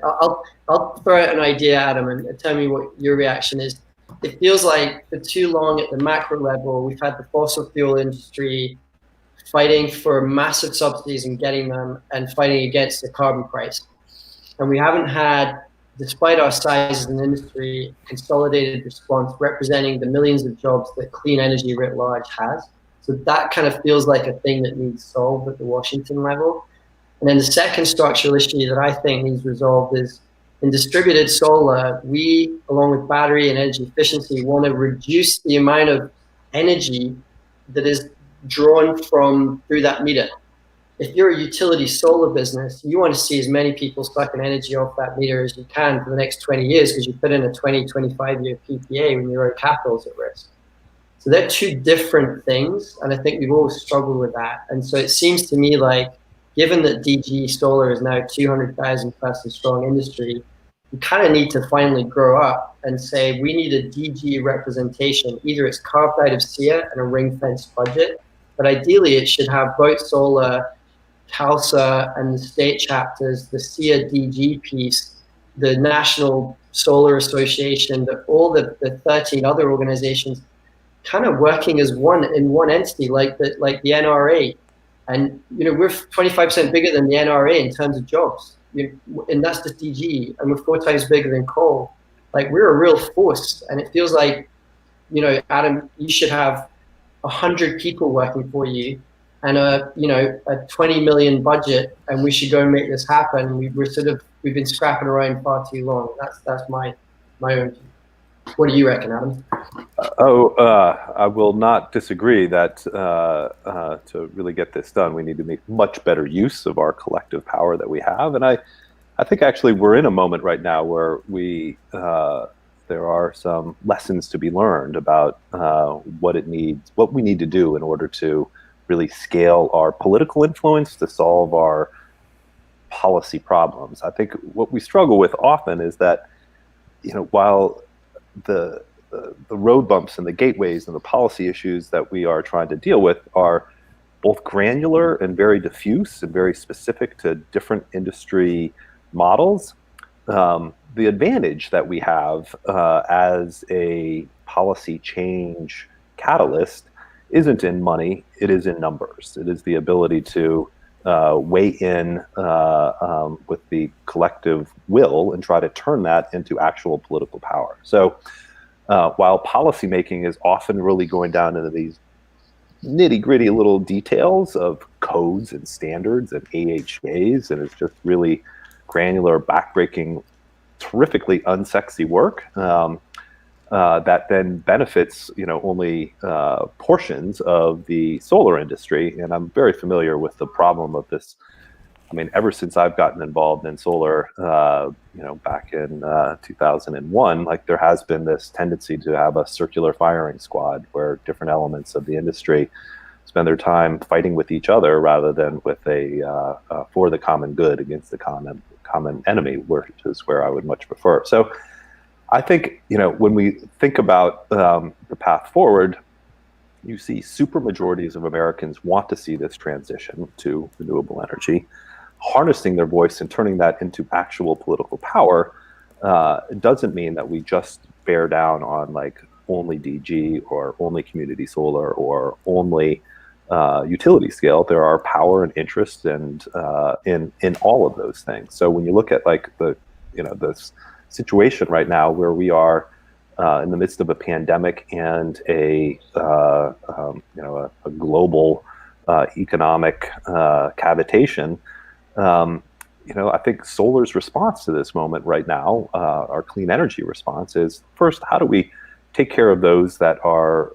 [SPEAKER 2] I'll throw out an idea, Adam, and tell me what your reaction is. It feels like for too long at the macro level, we've had the fossil fuel industry fighting for massive subsidies and getting them, and fighting against the carbon price. And we haven't had, despite our size as an industry, consolidated response representing the millions of jobs that clean energy writ large has. So that kind of feels like a thing that needs solved at the Washington level. And then the second structural issue that I think needs resolved is in distributed solar, we, along with battery and energy efficiency, want to reduce the amount of energy that is drawn through that meter. If you're a utility solar business, you want to see as many people sucking energy off that meter as you can for the next 20 years because you put in a 20, 25-year PPA when your own capital is at risk. So they're two different things, and I think we've always struggled with that. And so it seems to me like, given that DG solar is now 200,000 person strong industry, we kind of need to finally grow up and say we need a DG representation. Either it's carved out of SIA and a ring-fenced budget, but ideally it should have both solar, CALSA, and the state chapters, the SIA DG piece, the National Solar Association, all the 13 other organizations kind of working as one entity, like the NRA. And we're 25% bigger than the NRA in terms of jobs, and that's just DG, and we're 4 times bigger than coal. Like, we're a real force, and it feels like, Adam, you should have 100 people working for you, and a 20 million budget, and we should go and make this happen. We've been scrapping around far too long. That's my own view. What do you reckon, Adam?
[SPEAKER 3] I will not disagree that to really get this done, we need to make much better use of our collective power that we have. And I think actually we're in a moment right now where there are some lessons to be learned about what we need to do in order to really scale our political influence to solve our policy problems. I think what we struggle with often is that, while the road bumps and the gateways and the policy issues that we are trying to deal with are both granular and very diffuse and very specific to different industry models, the advantage that we have as a policy change catalyst isn't in money, it is in numbers. It is the ability to weigh in with the collective will and try to turn that into actual political power. So while policymaking is often really going down into these nitty-gritty little details of codes and standards and AHJs, and it's just really granular, backbreaking, terrifically unsexy work that then benefits, only portions of the solar industry. And I'm very familiar with the problem of this. I mean, ever since I've gotten involved in solar, back in 2001, like, there has been this tendency to have a circular firing squad where different elements of the industry spend their time fighting with each other rather than with for the common good against the common common enemy, which is where I would much prefer. So I think, when we think about the path forward, you see super majorities of Americans want to see this transition to renewable energy. Harnessing their voice and turning that into actual political power doesn't mean that we just bear down on like only DG or only community solar or only utility scale. There are power and interest and in all of those things. So when you look at like this situation right now where we are in the midst of a pandemic and a global economic cavitation, I think solar's response to this moment right now, our clean energy response, is first, how do we take care of those that are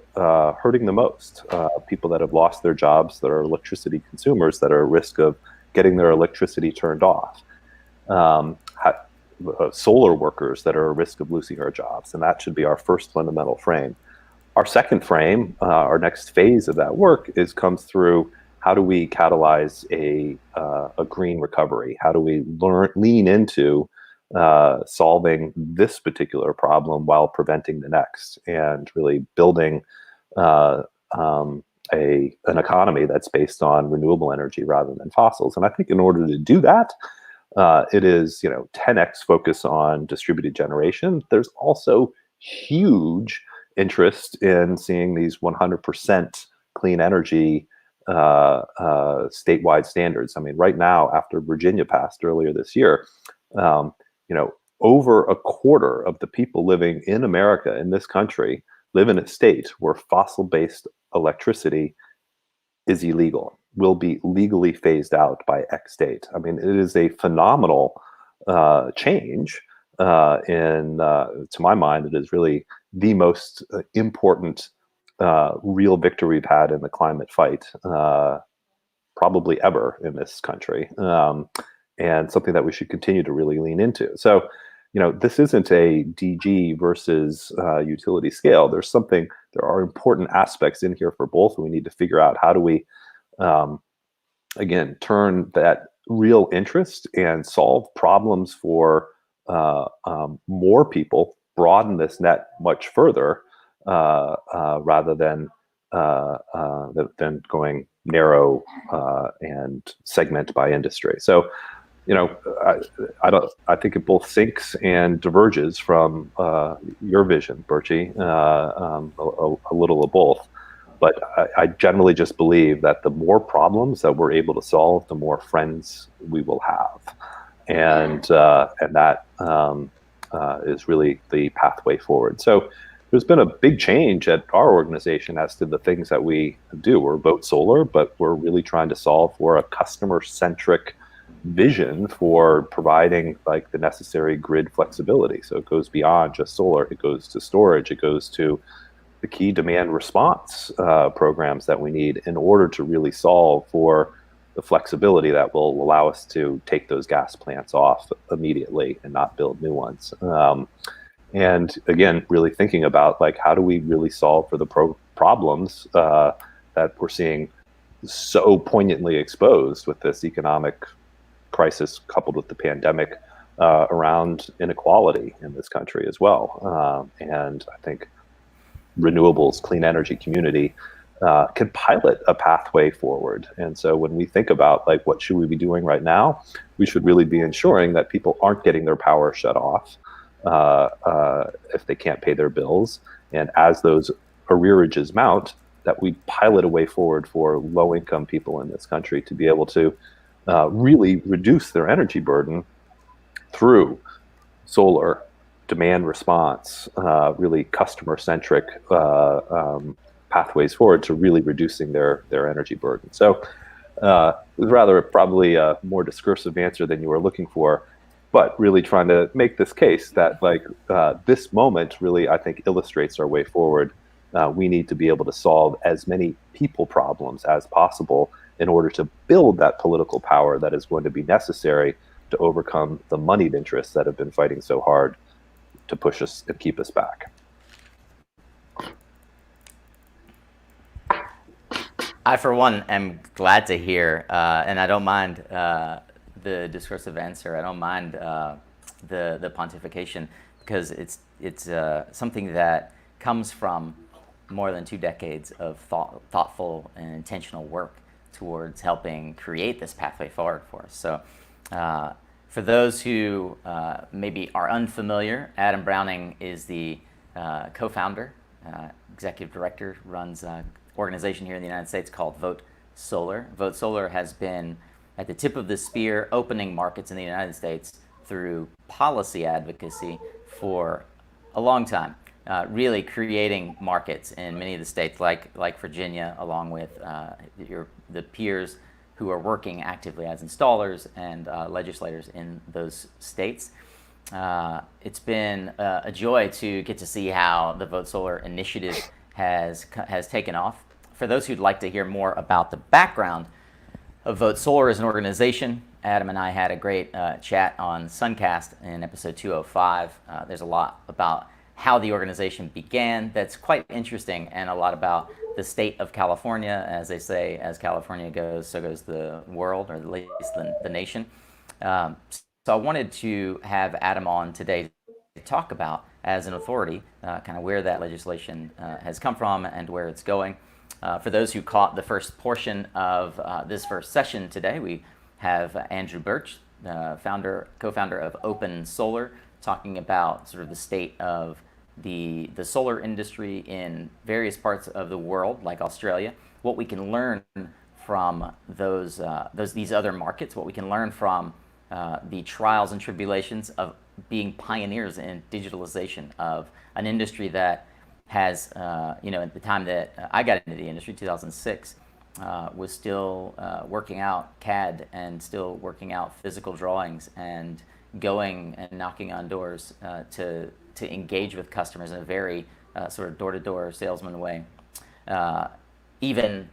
[SPEAKER 3] hurting the most? People that have lost their jobs, that are electricity consumers, that are at risk of getting their electricity turned off. Solar workers that are at risk of losing their jobs, and that should be our first fundamental frame. Our second frame, our next phase of that work, comes through how do we catalyze a green recovery? How do we lean into solving this particular problem while preventing the next, and really building an economy that's based on renewable energy rather than fossils? And I think in order to do that, it is 10x focus on distributed generation. There's also huge interest in seeing these 100% clean energy statewide standards. I mean, right now, after Virginia passed earlier this year, over a quarter of the people living in America, in this country, live in a state where fossil-based electricity is illegal, will be legally phased out by X date. I mean, it is a phenomenal change. To my mind, it is really the most important real victory we've had in the climate fight, probably ever in this country, and something that we should continue to really lean into. So, this isn't a DG versus utility scale. There are important aspects in here for both. We need to figure out how do we, again, turn that real interest and solve problems for more people, broaden this net much further, rather than going narrow and segment by industry. So, I think it both syncs and diverges from your vision, Birchie, a little of both. But I generally just believe that the more problems that we're able to solve, the more friends we will have, and that is really the pathway forward. So there's been a big change at our organization as to the things that we do. We're about solar, but we're really trying to solve for a customer-centric vision for providing like the necessary grid flexibility. So it goes beyond just solar. It goes to storage. It goes to the key demand response programs that we need in order to really solve for the flexibility that will allow us to take those gas plants off immediately and not build new ones. And again, really thinking about like, how do we really solve for the problems that we're seeing so poignantly exposed with this economic crisis coupled with the pandemic around inequality in this country as well. And I think renewables, clean energy community can pilot a pathway forward. And so when we think about like, what should we be doing right now, we should really be ensuring that people aren't getting their power shut off if they can't pay their bills. And as those arrearages mount, that we pilot a way forward for low-income people in this country to be able to really reduce their energy burden through solar, demand response, really customer-centric pathways forward to really reducing their energy burden. So it was rather probably a more discursive answer than you were looking for, but really trying to make this case that like this moment really, I think, illustrates our way forward. We need to be able to solve as many people problems as possible in order to build that political power that is going to be necessary to overcome the moneyed interests that have been fighting so hard to push us and keep us back. I, for one, am glad to hear, and I don't mind
[SPEAKER 1] the discursive answer. I don't mind the pontification, because it's something that comes from more than 2 decades of thoughtful and intentional work towards helping create this pathway forward for us. So for those who maybe are unfamiliar, Adam Browning is the co-founder, executive director, runs an organization here in the United States called Vote Solar. Vote Solar has been at the tip of the spear, opening markets in the United States through policy advocacy for a long time. Really creating markets in many of the states, like Virginia, along with the peers who are working actively as installers and legislators in those states. It's been a joy to get to see how the Vote Solar initiative has taken off. For those who'd like to hear more about the background of Vote Solar as an organization, Adam and I had a great chat on Suncast in episode 205. There's a lot about how the organization began that's quite interesting, and a lot about the state of California. As they say, as California goes, so goes the world, or at least the nation. So I wanted to have Adam on today to talk about, as an authority, kind of where that legislation has come from and where it's going. For those who caught the first portion of this first session today, we have Andrew Birch, co-founder of Open Solar, talking about sort of the state of the solar industry in various parts of the world, like Australia, what we can learn from these other markets, what we can learn from the trials and tribulations of being pioneers in digitalization of an industry that has, at the time that I got into the industry, 2006, was still working out CAD and still working out physical drawings and going and knocking on doors to engage with customers in a very sort of door-to-door salesman way, even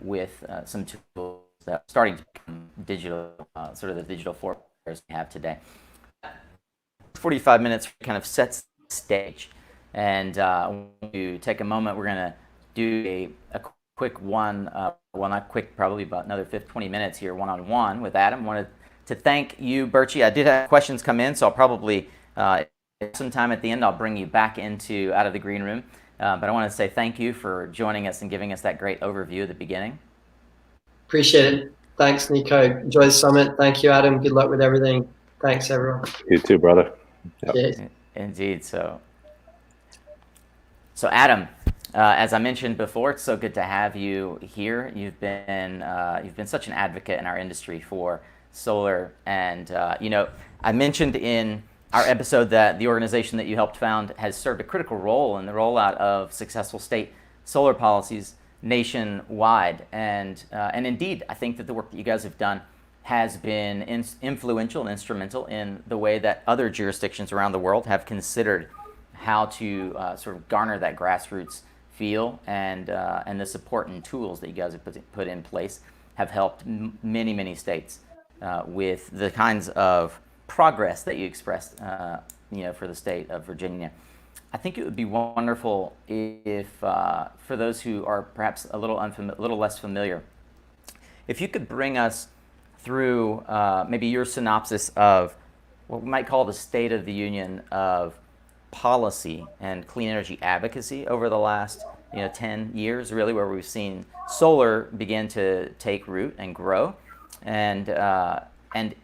[SPEAKER 1] with some tools that are starting to become digital, sort of the digital force we have today. 45 minutes kind of sets the stage, and to take a moment, we're going to do a quick not quick, probably about another 20 minutes here, one-on-one with Adam. Wanted to thank you, Birchie. I did have questions come in, so I'll probably sometime at the end I'll bring you back out of the green room. But I want to say thank you for joining us and giving us that great overview at the beginning.
[SPEAKER 2] Appreciate it. Thanks, Nico. Enjoy the summit. Thank you, Adam. Good luck with everything. Thanks, everyone.
[SPEAKER 3] You too, brother. Yep.
[SPEAKER 2] Cheers.
[SPEAKER 1] Indeed. So Adam, as I mentioned before, it's so good to have you here. You've been such an advocate in our industry for solar, and I mentioned in our episode that the organization that you helped found has served a critical role in the rollout of successful state solar policies nationwide, and indeed, I think that the work that you guys have done has been influential and instrumental in the way that other jurisdictions around the world have considered how to sort of garner that grassroots feel, and the support and tools that you guys have put in place have helped many states with the kinds of progress that you expressed, for the state of Virginia. I think it would be wonderful if, for those who are perhaps a little less familiar, if you could bring us through maybe your synopsis of what we might call the state of the union of policy and clean energy advocacy over the last 10 years, really, where we've seen solar begin to take root and grow. And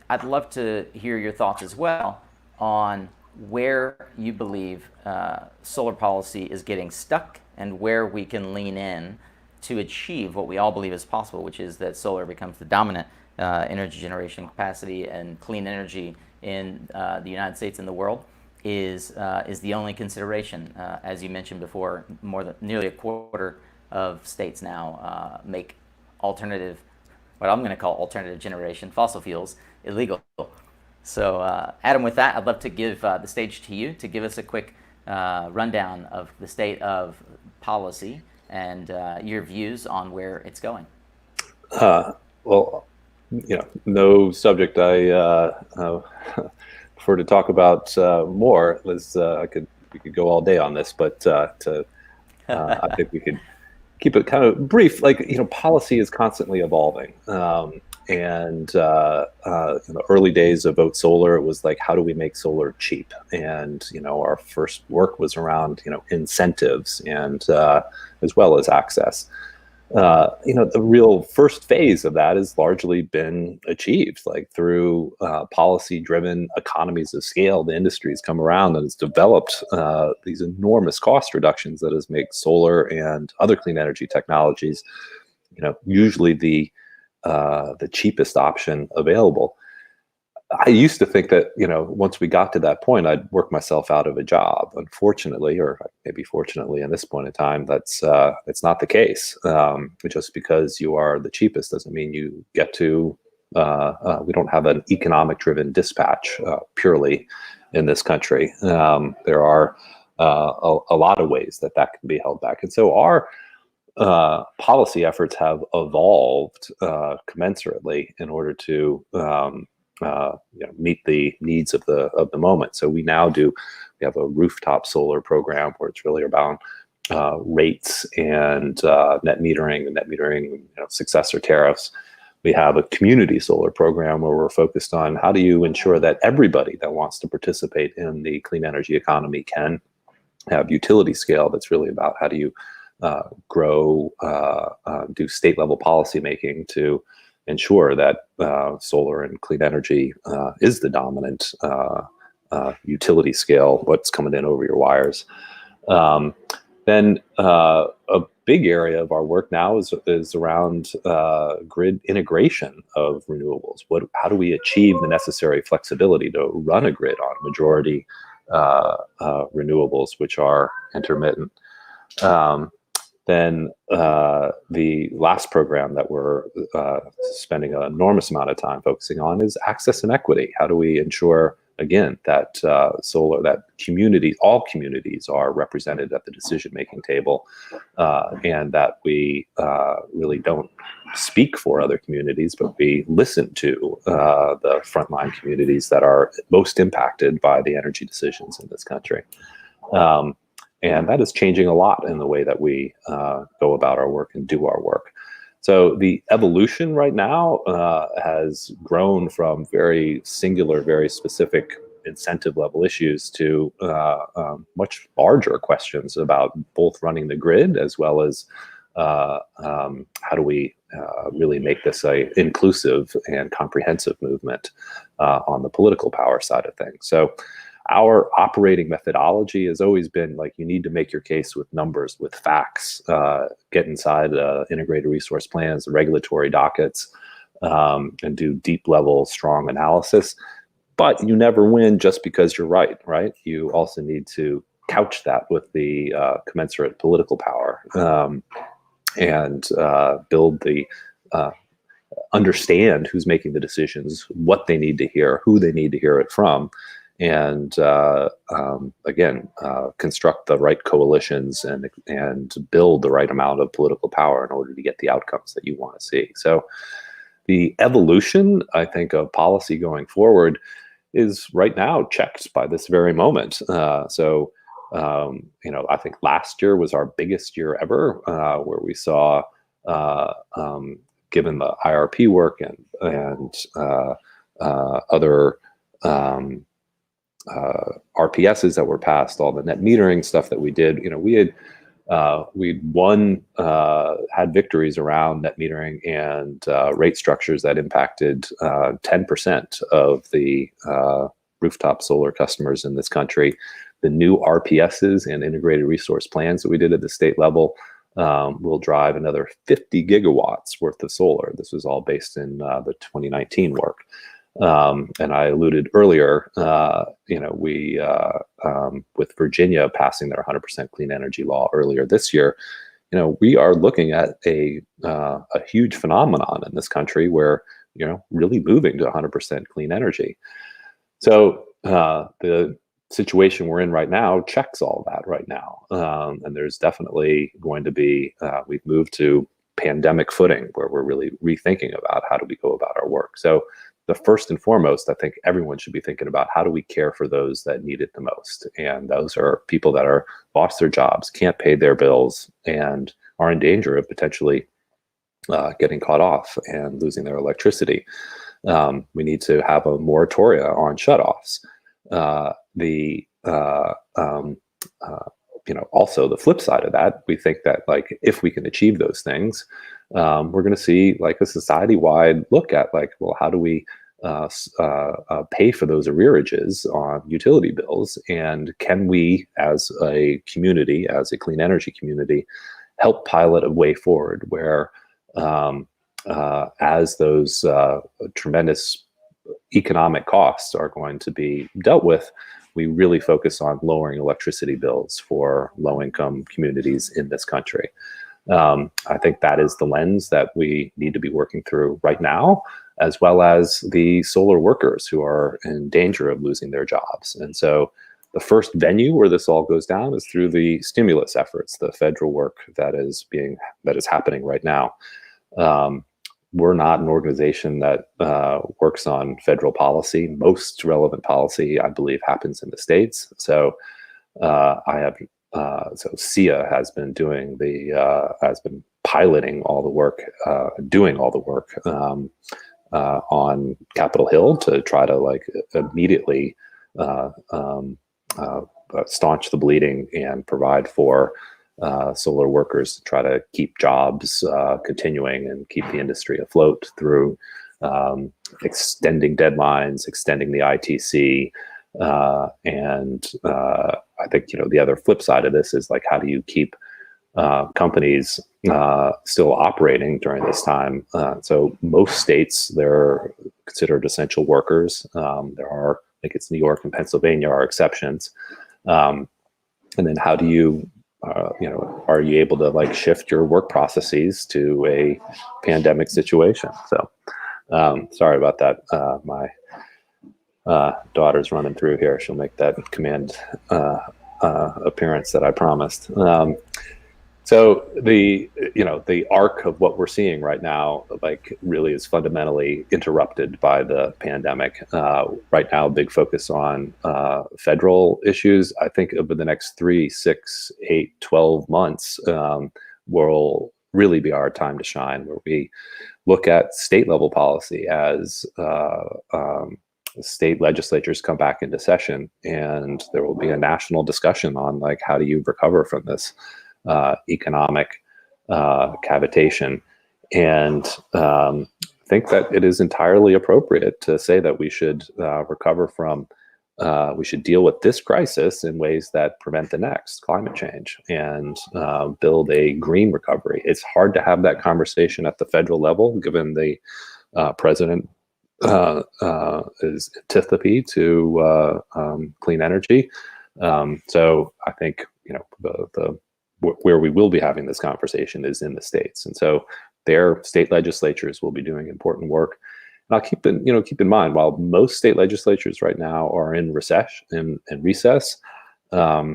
[SPEAKER 1] I'd love to hear your thoughts as well on where you believe solar policy is getting stuck and where we can lean in to achieve what we all believe is possible, which is that solar becomes the dominant energy generation capacity, and clean energy in the United States and the world is the only consideration. As you mentioned before, nearly a quarter of states now make alternative, what I'm going to call alternative generation fossil fuels, illegal. So Adam, with that, I'd love to give the stage to you to give us a quick rundown of the state of policy and your views on where it's going.
[SPEAKER 3] Well, no subject I prefer to talk about more. We could go all day on this, but I think we could keep it kind of brief. Policy is constantly evolving, in the early days of Vote Solar, it was like, how do we make solar cheap? And our first work was around incentives and as well as access. The real first phase of that has largely been achieved, like through policy-driven economies of scale. The industry's come around and has developed these enormous cost reductions that has made solar and other clean energy technologies, usually the cheapest option available. I used to think that, once we got to that point, I'd work myself out of a job. Unfortunately, or maybe fortunately in this point in time, it's not the case. Just because you are the cheapest doesn't mean you get to, we don't have an economic driven dispatch purely in this country. There are a lot of ways that can be held back. And so our policy efforts have evolved commensurately in order to meet the needs of the moment. So we have a rooftop solar program where it's really about rates and net metering, successor tariffs. We have a community solar program where we're focused on how do you ensure that everybody that wants to participate in the clean energy economy can have utility scale. That's really about how do you grow, do state level policy making to ensure that solar and clean energy is the dominant utility scale, what's coming in over your wires. Then a big area of our work now is around grid integration of renewables. How do we achieve the necessary flexibility to run a grid on majority renewables, which are intermittent? Then the last program that we're spending an enormous amount of time focusing on is access and equity. How do we ensure, again, that all communities are represented at the decision-making table, and that we really don't speak for other communities, but we listen to the frontline communities that are most impacted by the energy decisions in this country. And that is changing a lot in the way that we go about our work and do our work. So the evolution right now has grown from very singular, very specific incentive level issues to much larger questions about both running the grid as well as how do we really make this a inclusive and comprehensive movement on the political power side of things. So our operating methodology has always been like, you need to make your case with numbers, with facts, get inside integrated resource plans, the regulatory dockets, and do deep level, strong analysis. But you never win just because you're right? You also need to couch that with the commensurate political power and build the understand who's making the decisions, what they need to hear, who they need to hear it from, and again, construct the right coalitions and build the right amount of political power in order to get the outcomes that you want to see. So the evolution, I think, of policy going forward is right now checked by this very moment. I think last year was our biggest year ever, where we saw, given the IRP work and other RPSs that were passed, all the net metering stuff that we did, we'd had victories around net metering and rate structures that impacted 10% of the rooftop solar customers in this country. The new RPSs and integrated resource plans that we did at the state level will drive another 50 gigawatts worth of solar. This was all based in the 2019 work. And I alluded earlier, we with Virginia passing their 100% clean energy law earlier this year, we are looking at a huge phenomenon in this country where, really moving to 100% clean energy. So the situation we're in right now checks all that right now. And there's definitely going to be, we've moved to pandemic footing where we're really rethinking about how do we go about our work. So the first and foremost, I think everyone should be thinking about how do we care for those that need it the most. And those are people that are lost their jobs, can't pay their bills, and are in danger of potentially getting cut off and losing their electricity. We need to have a moratoria on shutoffs. Also the flip side of that, we think that like if we can achieve those things, we're going to see like a society-wide look at like, well, how do we pay for those arrearages on utility bills, and can we, as a community, as a clean energy community, help pilot a way forward where, as those tremendous economic costs are going to be dealt with, we really focus on lowering electricity bills for low-income communities in this country. I think that is the lens that we need to be working through right now, as well as the solar workers who are in danger of losing their jobs. And so the first venue where this all goes down is through the stimulus efforts, the federal work that is happening right now. We're not an organization that works on federal policy. Most relevant policy, I believe, happens in the states. So SIA has been piloting all the work, doing all the work on Capitol Hill to try to like immediately staunch the bleeding and provide for solar workers to try to keep jobs continuing and keep the industry afloat through extending deadlines, extending the ITC. And I think, the other flip side of this is like, how do you keep companies still operating during this time? So most states, they're considered essential workers. There are, I think it's New York and Pennsylvania are exceptions. And then how do you, are you able to like shift your work processes to a pandemic situation? So sorry about that. My daughter's running through here. She'll make that command appearance that I promised. So the arc of what we're seeing right now, like really is fundamentally interrupted by the pandemic. Right now, big focus on federal issues. I think over the next 3, 6, 8, 12 months will really be our time to shine, where we look at state level policy as state legislatures come back into session, and there will be a national discussion on like, how do you recover from this economic cavitation, and think that it is entirely appropriate to say that we should recover from, we should deal with this crisis in ways that prevent the next, climate change, and build a green recovery. It's hard to have that conversation at the federal level, given the president is antipathy to clean energy. So I think where we will be having this conversation is in the states, and so their state legislatures will be doing important work. And I'll keep in mind, while most state legislatures right now are in recess, the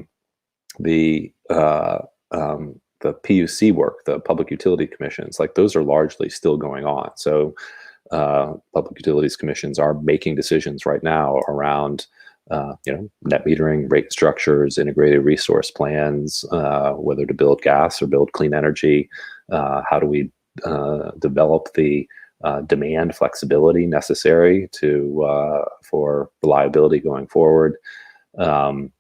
[SPEAKER 3] PUC work, the public utility commissions, like those are largely still going on. So public utilities commissions are making decisions right now around net metering, rate structures, integrated resource plans, whether to build gas or build clean energy. How do we develop the demand flexibility necessary for reliability going forward? And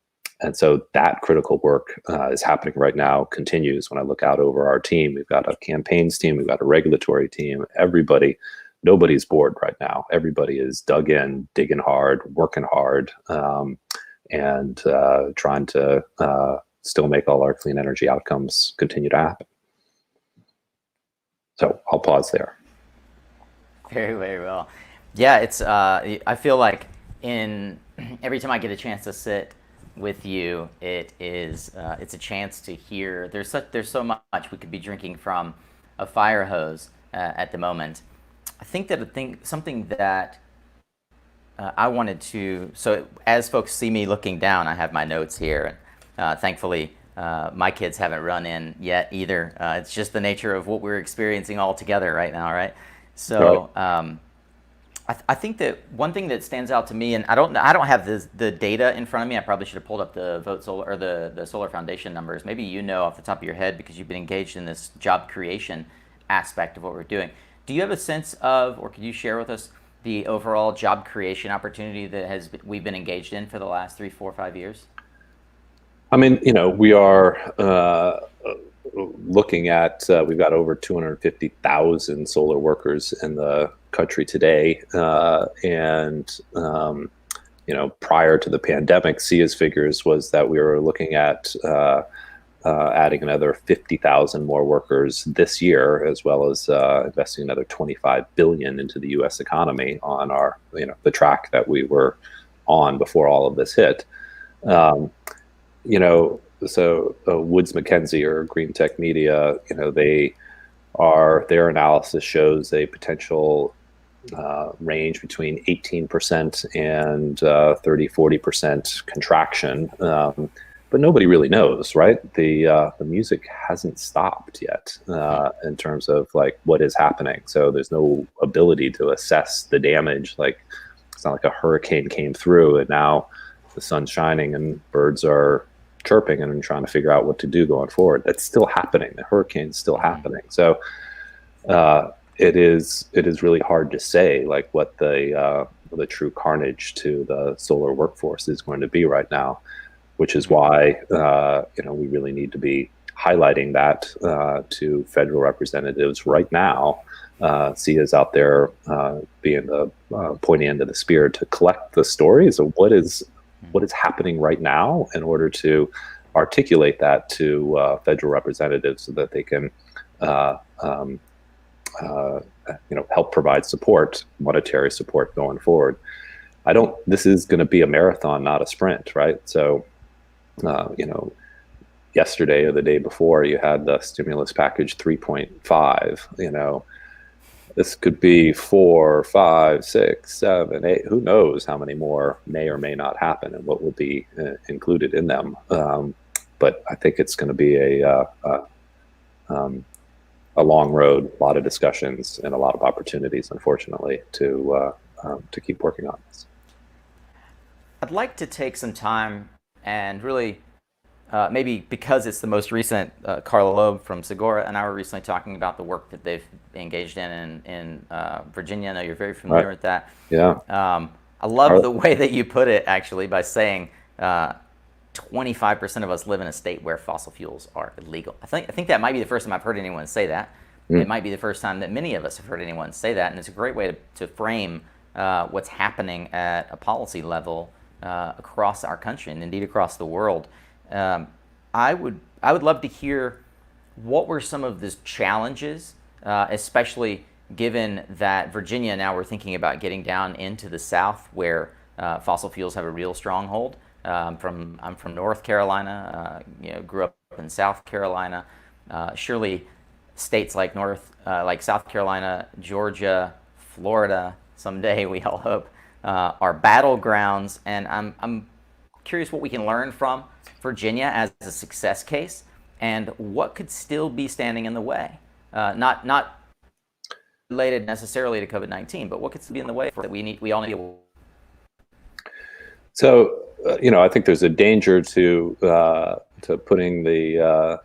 [SPEAKER 3] so that critical work is happening right now, continues. When I look out over our team, we've got a campaigns team, we've got a regulatory team, nobody's bored right now. Everybody is dug in, digging hard, working hard, and trying to still make all our clean energy outcomes continue to happen. So I'll pause there.
[SPEAKER 1] Very, very well. Yeah, it's. I feel like every time I get a chance to sit with you, it's a chance to hear. There's so much we could be drinking from a fire hose at the moment. I think something that I wanted to, so as folks see me looking down, I have my notes here. Thankfully, my kids haven't run in yet either. It's just the nature of what we're experiencing all together right now, right? So I think that one thing that stands out to me, and I don't have the data in front of me. I probably should have pulled up the Vote Solar or the Solar Foundation numbers. Maybe off the top of your head, because you've been engaged in this job creation aspect of what we're doing. Do you have a sense of, or could you share with us the overall job creation opportunity that we've been engaged in for the last 3, 4, 5 years?
[SPEAKER 3] I mean, we are looking at, we've got over 250,000 solar workers in the country today. Prior to the pandemic, SIA's figures was that we were looking at adding another 50,000 more workers this year, as well as investing another 25 billion into the U.S. economy on our, the track that we were on before all of this hit. So Woods Mackenzie or Green Tech Media, their analysis shows a potential range between 18% and 30-40% contraction. But nobody really knows, right? The music hasn't stopped yet in terms of like what is happening. So there's no ability to assess the damage. Like it's not like a hurricane came through and now the sun's shining and birds are chirping and trying to figure out what to do going forward. That's still happening. The hurricane's still happening. So it is really hard to say like what the true carnage to the solar workforce is going to be right now, which is why we really need to be highlighting that to federal representatives right now. SIA's out there being the pointy end of the spear to collect the stories of what is happening right now in order to articulate that to federal representatives so that they can help provide support, monetary support going forward. This is going to be a marathon, not a sprint, right? So, yesterday or the day before you had the stimulus package 3.5, this could be 4, 5, 6, 7, 8. Who knows how many more may or may not happen and what will be included in them. But I think it's going to be a long road, a lot of discussions, and a lot of opportunities, unfortunately, to keep working on this.
[SPEAKER 1] I'd like to take some time and really, maybe because it's the most recent, Carla Loeb from Segura and I were recently talking about the work that they've engaged in Virginia. I know you're very familiar with that.
[SPEAKER 3] Yeah.
[SPEAKER 1] I love the way that you put it, actually, by saying 25% of us live in a state where fossil fuels are illegal. I think that might be the first time I've heard anyone say that. It might be the first time that many of us have heard anyone say that, and it's a great way to frame what's happening at a policy level across our country and indeed across the world. I would love to hear what were some of the challenges, especially given that Virginia, now we're thinking about getting down into the South where fossil fuels have a real stronghold. I'm from North Carolina, grew up in South Carolina. Surely states like South Carolina, Georgia, Florida, someday we all hope, are battlegrounds, and I'm curious what we can learn from Virginia as a success case, and what could still be standing in the way, not related necessarily to COVID-19, but what could still be in the way that we all need.
[SPEAKER 3] So, I think there's a danger to putting the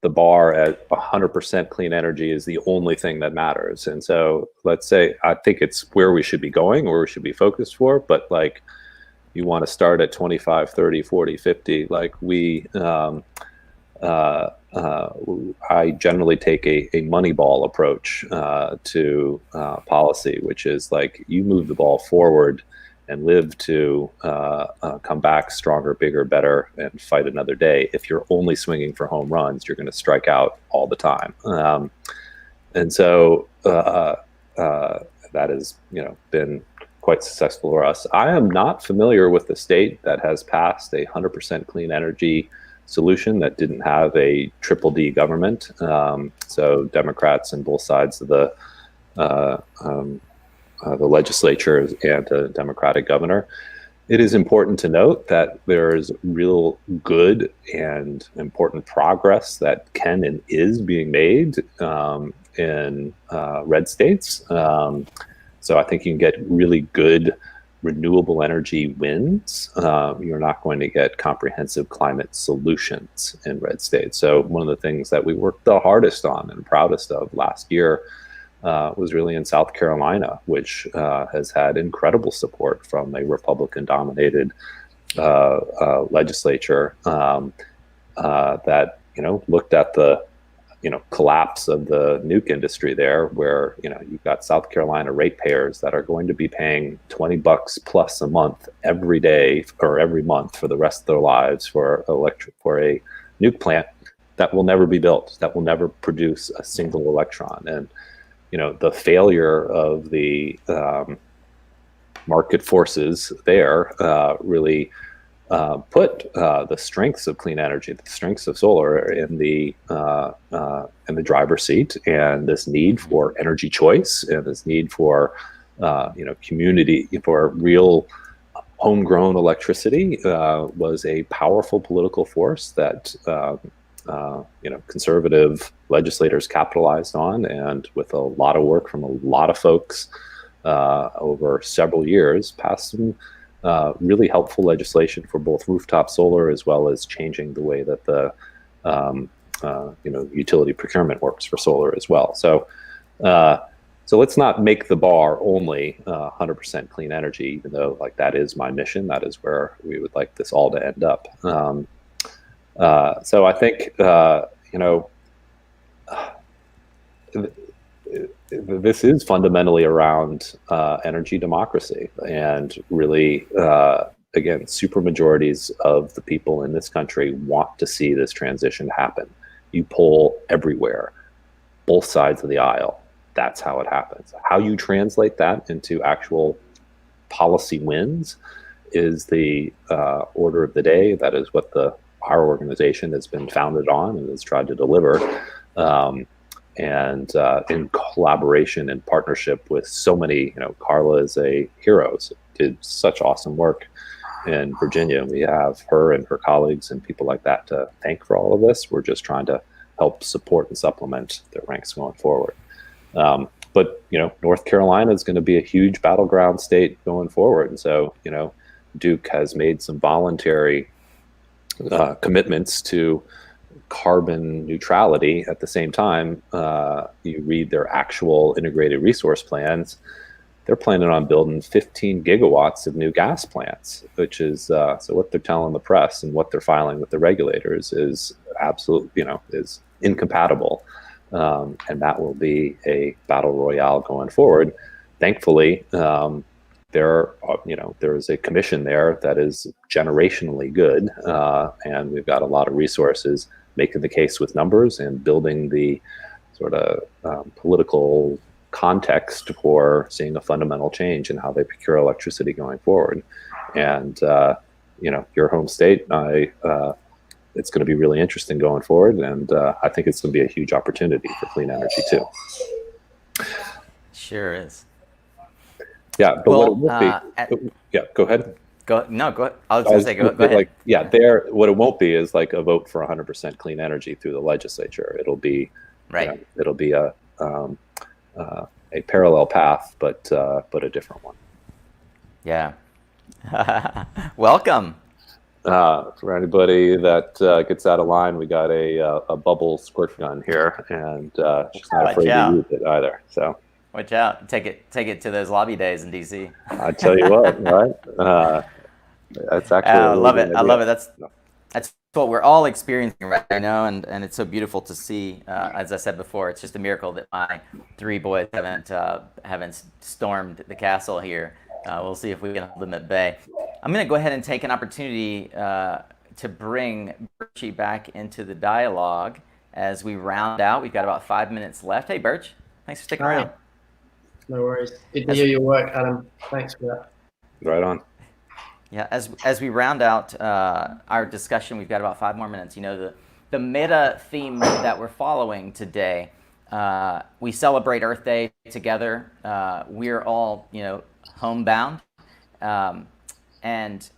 [SPEAKER 3] bar at 100% clean energy is the only thing that matters. And so let's say, I think it's where we should be going, where we should be focused for, but like you want to start at 25, 30, 40, 50, like I generally take a money ball approach to policy, which is like you move the ball forward and live to come back stronger, bigger, better, and fight another day. If you're only swinging for home runs, you're going to strike out all the time. And so that has been quite successful for us. I am not familiar with the state that has passed a 100% clean energy solution that didn't have a triple D government. So Democrats on both sides of the legislature and a Democratic governor. It is important to note that there's real good and important progress that can and is being made in red states. So I think you can get really good renewable energy wins, you're not going to get comprehensive climate solutions in red states. So one of the things that we worked the hardest on and proudest of last year was really in South Carolina, which has had incredible support from a Republican-dominated legislature that looked at the collapse of the nuke industry there, where you've got South Carolina ratepayers that are going to be paying $20 plus a month every day or every month for the rest of their lives for a nuke plant that will never be built, that will never produce a single electron. And the failure of the market forces there really put the strengths of clean energy, the strengths of solar in the driver's seat, and this need for energy choice and this need for community, for real homegrown electricity was a powerful political force that conservative legislators capitalized on, and with a lot of work from a lot of folks over several years passed some really helpful legislation for both rooftop solar as well as changing the way that the utility procurement works for solar as well. So let's not make the bar only 100% clean energy, even though that is my mission. That is where we would like this all to end up. So I think this is fundamentally around energy democracy, and really, again, supermajorities of the people in this country want to see this transition happen. You poll everywhere, both sides of the aisle. That's how it happens. How you translate that into actual policy wins is the order of the day. That is what our organization has been founded on and has tried to deliver. And in collaboration and partnership with so many, Carla is a hero, did such awesome work in Virginia. We have her and her colleagues and people like that to thank for all of this. We're just trying to help support and supplement their ranks going forward. But North Carolina is going to be a huge battleground state going forward. And so, Duke has made some voluntary commitments to carbon neutrality. At the same time, you read their actual integrated resource plans, they're planning on building 15 gigawatts of new gas plants, which is so what they're telling the press and what they're filing with the regulators is absolutely, is incompatible. And that will be a battle royale going forward. Thankfully, there is a commission there that is generationally good, and we've got a lot of resources making the case with numbers and building the sort of political context for seeing a fundamental change in how they procure electricity going forward. And your home state, it's going to be really interesting going forward, and I think it's going to be a huge opportunity for clean energy too.
[SPEAKER 1] Sure is.
[SPEAKER 3] Yeah, but what it won't be, yeah, go ahead.
[SPEAKER 1] Go ahead. I was going to say, go ahead.
[SPEAKER 3] What it won't be is a vote for 100% clean energy through the legislature. It'll be
[SPEAKER 1] right.
[SPEAKER 3] It'll be a parallel path, but a different one.
[SPEAKER 1] Yeah. Welcome.
[SPEAKER 3] For anybody that gets out of line, we got a bubble squirt gun here, and she's not afraid to use it either. So
[SPEAKER 1] watch out! Take it to those lobby days in DC.
[SPEAKER 3] I tell you what, right? That's actually.
[SPEAKER 1] I love it. I love it. That's what we're all experiencing right now, and it's so beautiful to see. As I said before, it's just a miracle that my 3 boys haven't stormed the castle here. We'll see if we can hold them at bay. I'm going to go ahead and take an opportunity to bring Birchie back into the dialogue as we round out. We've got about 5 minutes left. Hey, Birch, thanks for sticking around.
[SPEAKER 2] No worries. Good to hear your work, Adam. Thanks for that.
[SPEAKER 3] Right on.
[SPEAKER 1] Yeah, as we round out our discussion, we've got about 5 more minutes. The meta theme that we're following today, we celebrate Earth Day together. We're all, homebound, and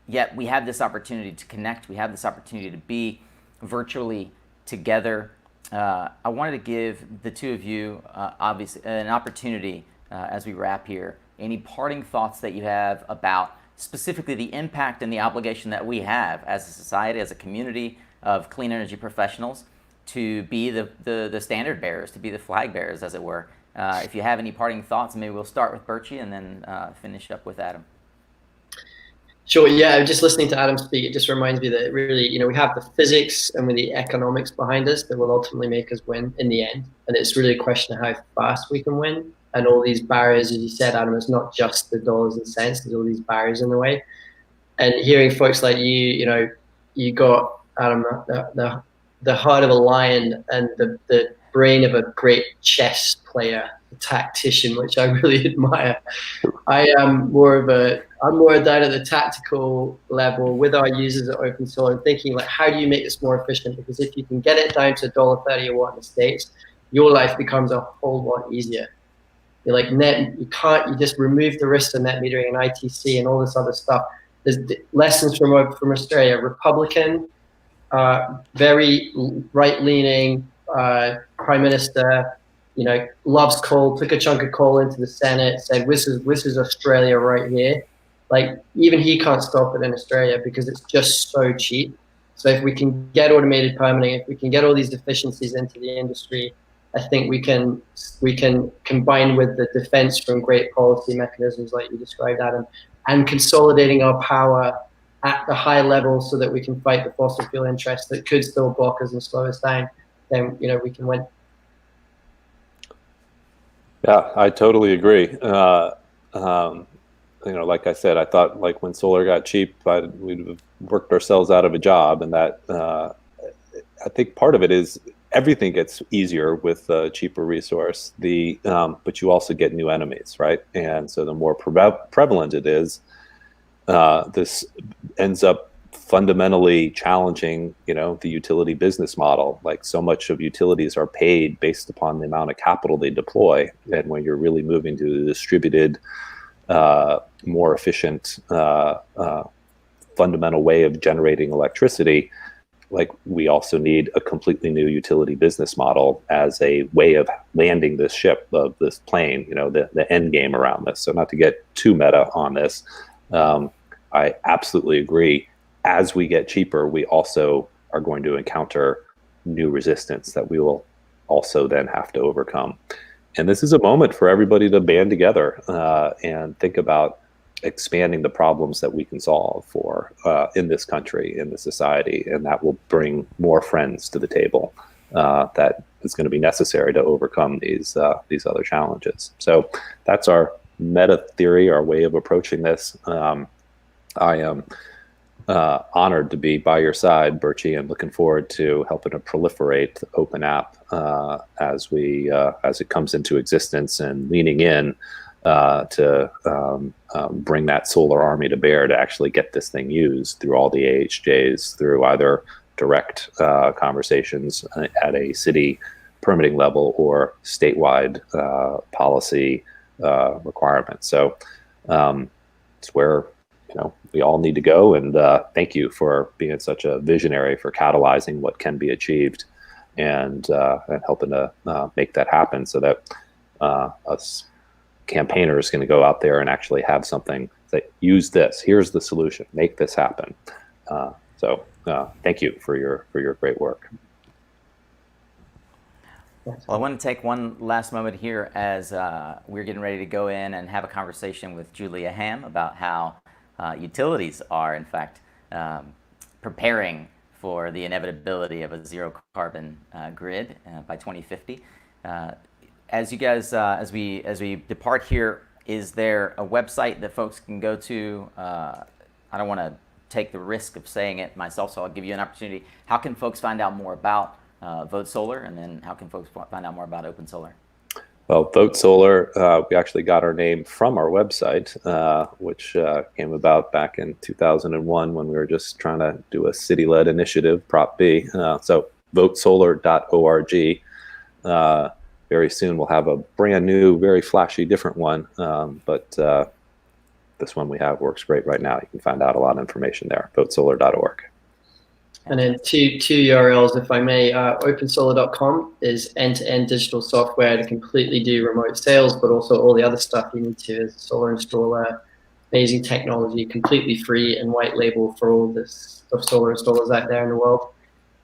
[SPEAKER 1] yet we have this opportunity to connect. We have this opportunity to be virtually together. I wanted to give the two of you, obviously, an opportunity as we wrap here, any parting thoughts that you have about specifically the impact and the obligation that we have as a society, as a community of clean energy professionals, to be the standard bearers, to be the flag bearers, as it were. If you have any parting thoughts, maybe we'll start with Birchie and then finish up with Adam.
[SPEAKER 2] Sure. Yeah, just listening to Adam speak, it just reminds me that really, you know, we have the physics and with the economics behind us that will ultimately make us win in the end. And it's really a question of how fast we can win. And all these barriers, as you said, Adam, it's not just the dollars and cents. There's all these barriers in the way. And hearing folks like you know, you got, Adam, the heart of a lion and the brain of a great chess player, a tactician, which I really admire. I'm more down at the tactical level with our users at Open Solar and thinking like, how do you make this more efficient? Because if you can get it down to $1.30 a watt in the States, your life becomes a whole lot easier. You're like you just remove the risks of net metering and ITC and all this other stuff. There's lessons from Australia. Republican, very right-leaning prime minister, you know, loves coal, took a chunk of coal into the Senate, said, this is Australia right here. Like, even he can't stop it in Australia because it's just so cheap. So if we can get automated permitting, if we can get all these efficiencies into the industry, I think we can combine with the defense from great policy mechanisms like you described, Adam, and consolidating our power at the high level so that we can fight the fossil fuel interests that could still block us and slow us down, then, you know, we can win.
[SPEAKER 3] Yeah, I totally agree. You know, like I said, I thought like when solar got cheap, we'd have worked ourselves out of a job, and that I think part of it is everything gets easier with a cheaper resource. But you also get new enemies, right? And so the more prevalent it is, this ends up fundamentally challenging, you know, the utility business model. Like, so much of utilities are paid based upon the amount of capital they deploy, and when you're really moving to a distributed, more efficient, fundamental way of generating electricity, like, we also need a completely new utility business model as a way of landing this ship, of this plane, you know, the end game around this. So not to get too meta on this, I absolutely agree. As we get cheaper, we also are going to encounter new resistance that we will also then have to overcome. And this is a moment for everybody to band together and think about expanding the problems that we can solve for in this country, in the society, and that will bring more friends to the table that is going to be necessary to overcome these other challenges. So that's our meta theory, our way of approaching this. I am honored to be by your side, Birchie, and looking forward to helping to proliferate the Open App as it comes into existence, and leaning in to bring that solar army to bear to actually get this thing used through all the AHJs, through either direct conversations at a city permitting level or statewide policy requirements. So it's where, you know, we all need to go. And thank you for being such a visionary for catalyzing what can be achieved and helping to make that happen, so that us campaigners can go out there and actually have something that use this. Here's the solution. Make this happen. So thank you for your great work.
[SPEAKER 1] Well, I want to take one last moment here as we're getting ready to go in and have a conversation with Julia Ham about how utilities are, in fact, preparing for the inevitability of a zero carbon grid by 2050. As you guys, as we depart here, is there a website that folks can go to? I don't want to take the risk of saying it myself, so I'll give you an opportunity. How can folks find out more about Vote Solar, and then how can folks find out more about Open Solar?
[SPEAKER 3] Well, Vote Solar, we actually got our name from our website, which came about back in 2001 when we were just trying to do a city-led initiative, Prop B. So votesolar.org. Very soon we'll have a brand new, very flashy, different one. But this one we have works great right now. You can find out a lot of information there, votesolar.org.
[SPEAKER 2] And then two URLs, if I may. Opensolar.com is end-to-end digital software to completely do remote sales, but also all the other stuff you need to as a solar installer. Amazing technology, completely free and white label for all this of solar installers out there in the world.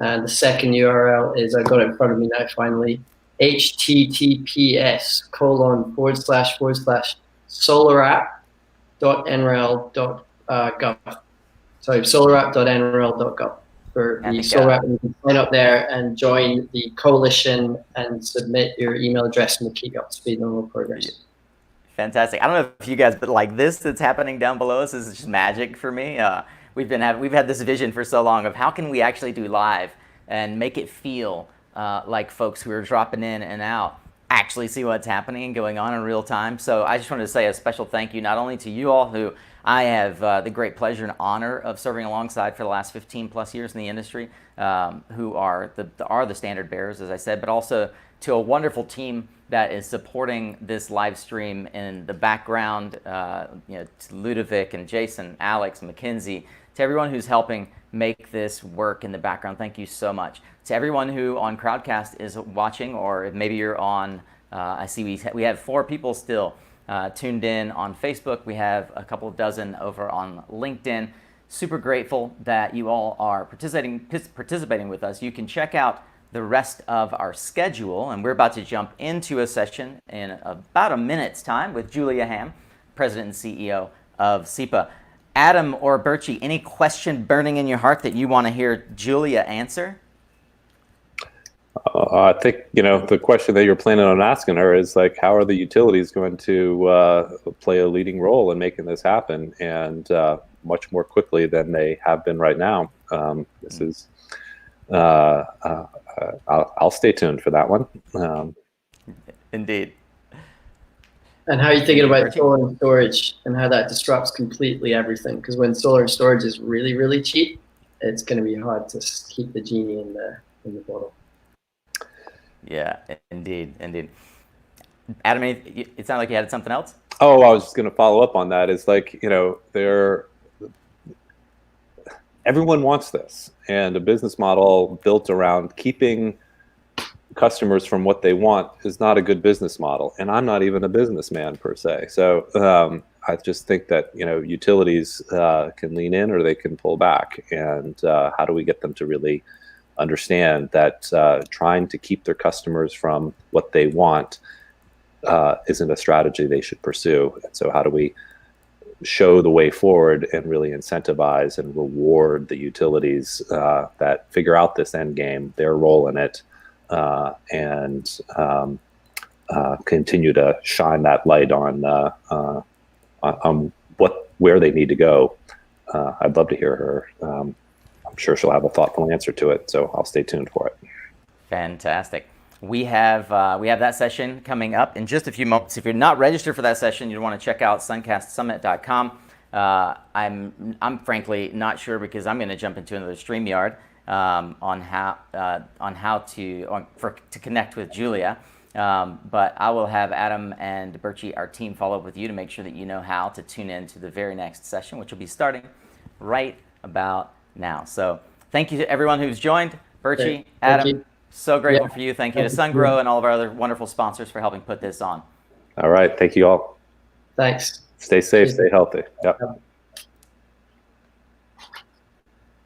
[SPEAKER 2] And the second URL is, I've got it in front of me now finally, https://solarapp.nrel.gov. So solarapp.nrl.gov for the solar app, and you can sign up there and join the coalition and submit your email address, and we'll keep you up to speed on all progress.
[SPEAKER 1] Fantastic. I don't know if you guys, but like this that's happening down below us is just magic for me. We've had this vision for so long of how can we actually do live and make it feel like folks who are dropping in and out actually see what's happening and going on in real time. So I just wanted to say a special thank you not only to you all, who I have the great pleasure and honor of serving alongside for the last 15 plus years in the industry, who are the standard bearers, as I said, but also to a wonderful team that is supporting this live stream in the background, to Ludovic and Jason, Alex, Mackenzie, to everyone who's helping make this work in the background. Thank you so much. To everyone who on Crowdcast is watching, or maybe you're on, I see we have 4 people still tuned in on Facebook. We have a couple of dozen over on LinkedIn. Super grateful that you all are participating with us. You can check out the rest of our schedule, and we're about to jump into a session in about a minute's time with Julia Ham, President and CEO of SEPA. Adam or Birchie, any question burning in your heart that you want to hear Julia answer?
[SPEAKER 3] I think, the question that you're planning on asking her is like, how are the utilities going to play a leading role in making this happen, and much more quickly than they have been right now. This is, I'll stay tuned for that one.
[SPEAKER 1] Indeed.
[SPEAKER 2] And how are you thinking about solar and storage and how that disrupts completely everything? Because when solar and storage is really, really cheap, it's going to be hard to keep the genie in the bottle.
[SPEAKER 3] Yeah,
[SPEAKER 1] indeed. Adam, it sounded like you had something else?
[SPEAKER 3] Oh, I was just going to follow up on that. It's like, everyone wants this, and a business model built around keeping customers from what they want is not a good business model. And I'm not even a businessman per se. So I just think that, utilities can lean in or they can pull back. And how do we get them to really understand that trying to keep their customers from what they want isn't a strategy they should pursue? And so how do we show the way forward and really incentivize and reward the utilities that figure out this end game, their role in it, and continue to shine that light on where they need to go? I'd love to hear her. I'm sure she'll have a thoughtful answer to it, so I'll stay tuned for it.
[SPEAKER 1] Fantastic. We have that session coming up in just a few moments. If you're not registered for that session, you want to check out suncastsummit.com. I'm frankly not sure, because I'm going to jump into another StreamYard on how to connect with Julia. But I will have Adam and Birchie, our team, follow up with you to make sure that you know how to tune in to the very next session, which will be starting right about now. So thank you to everyone who's joined. Birchie, Adam, so grateful for you. Thank you to SunGrow and all of our other wonderful sponsors for helping put this on.
[SPEAKER 3] All right. Thank you all.
[SPEAKER 2] Thanks.
[SPEAKER 3] Stay safe, stay healthy. Yep.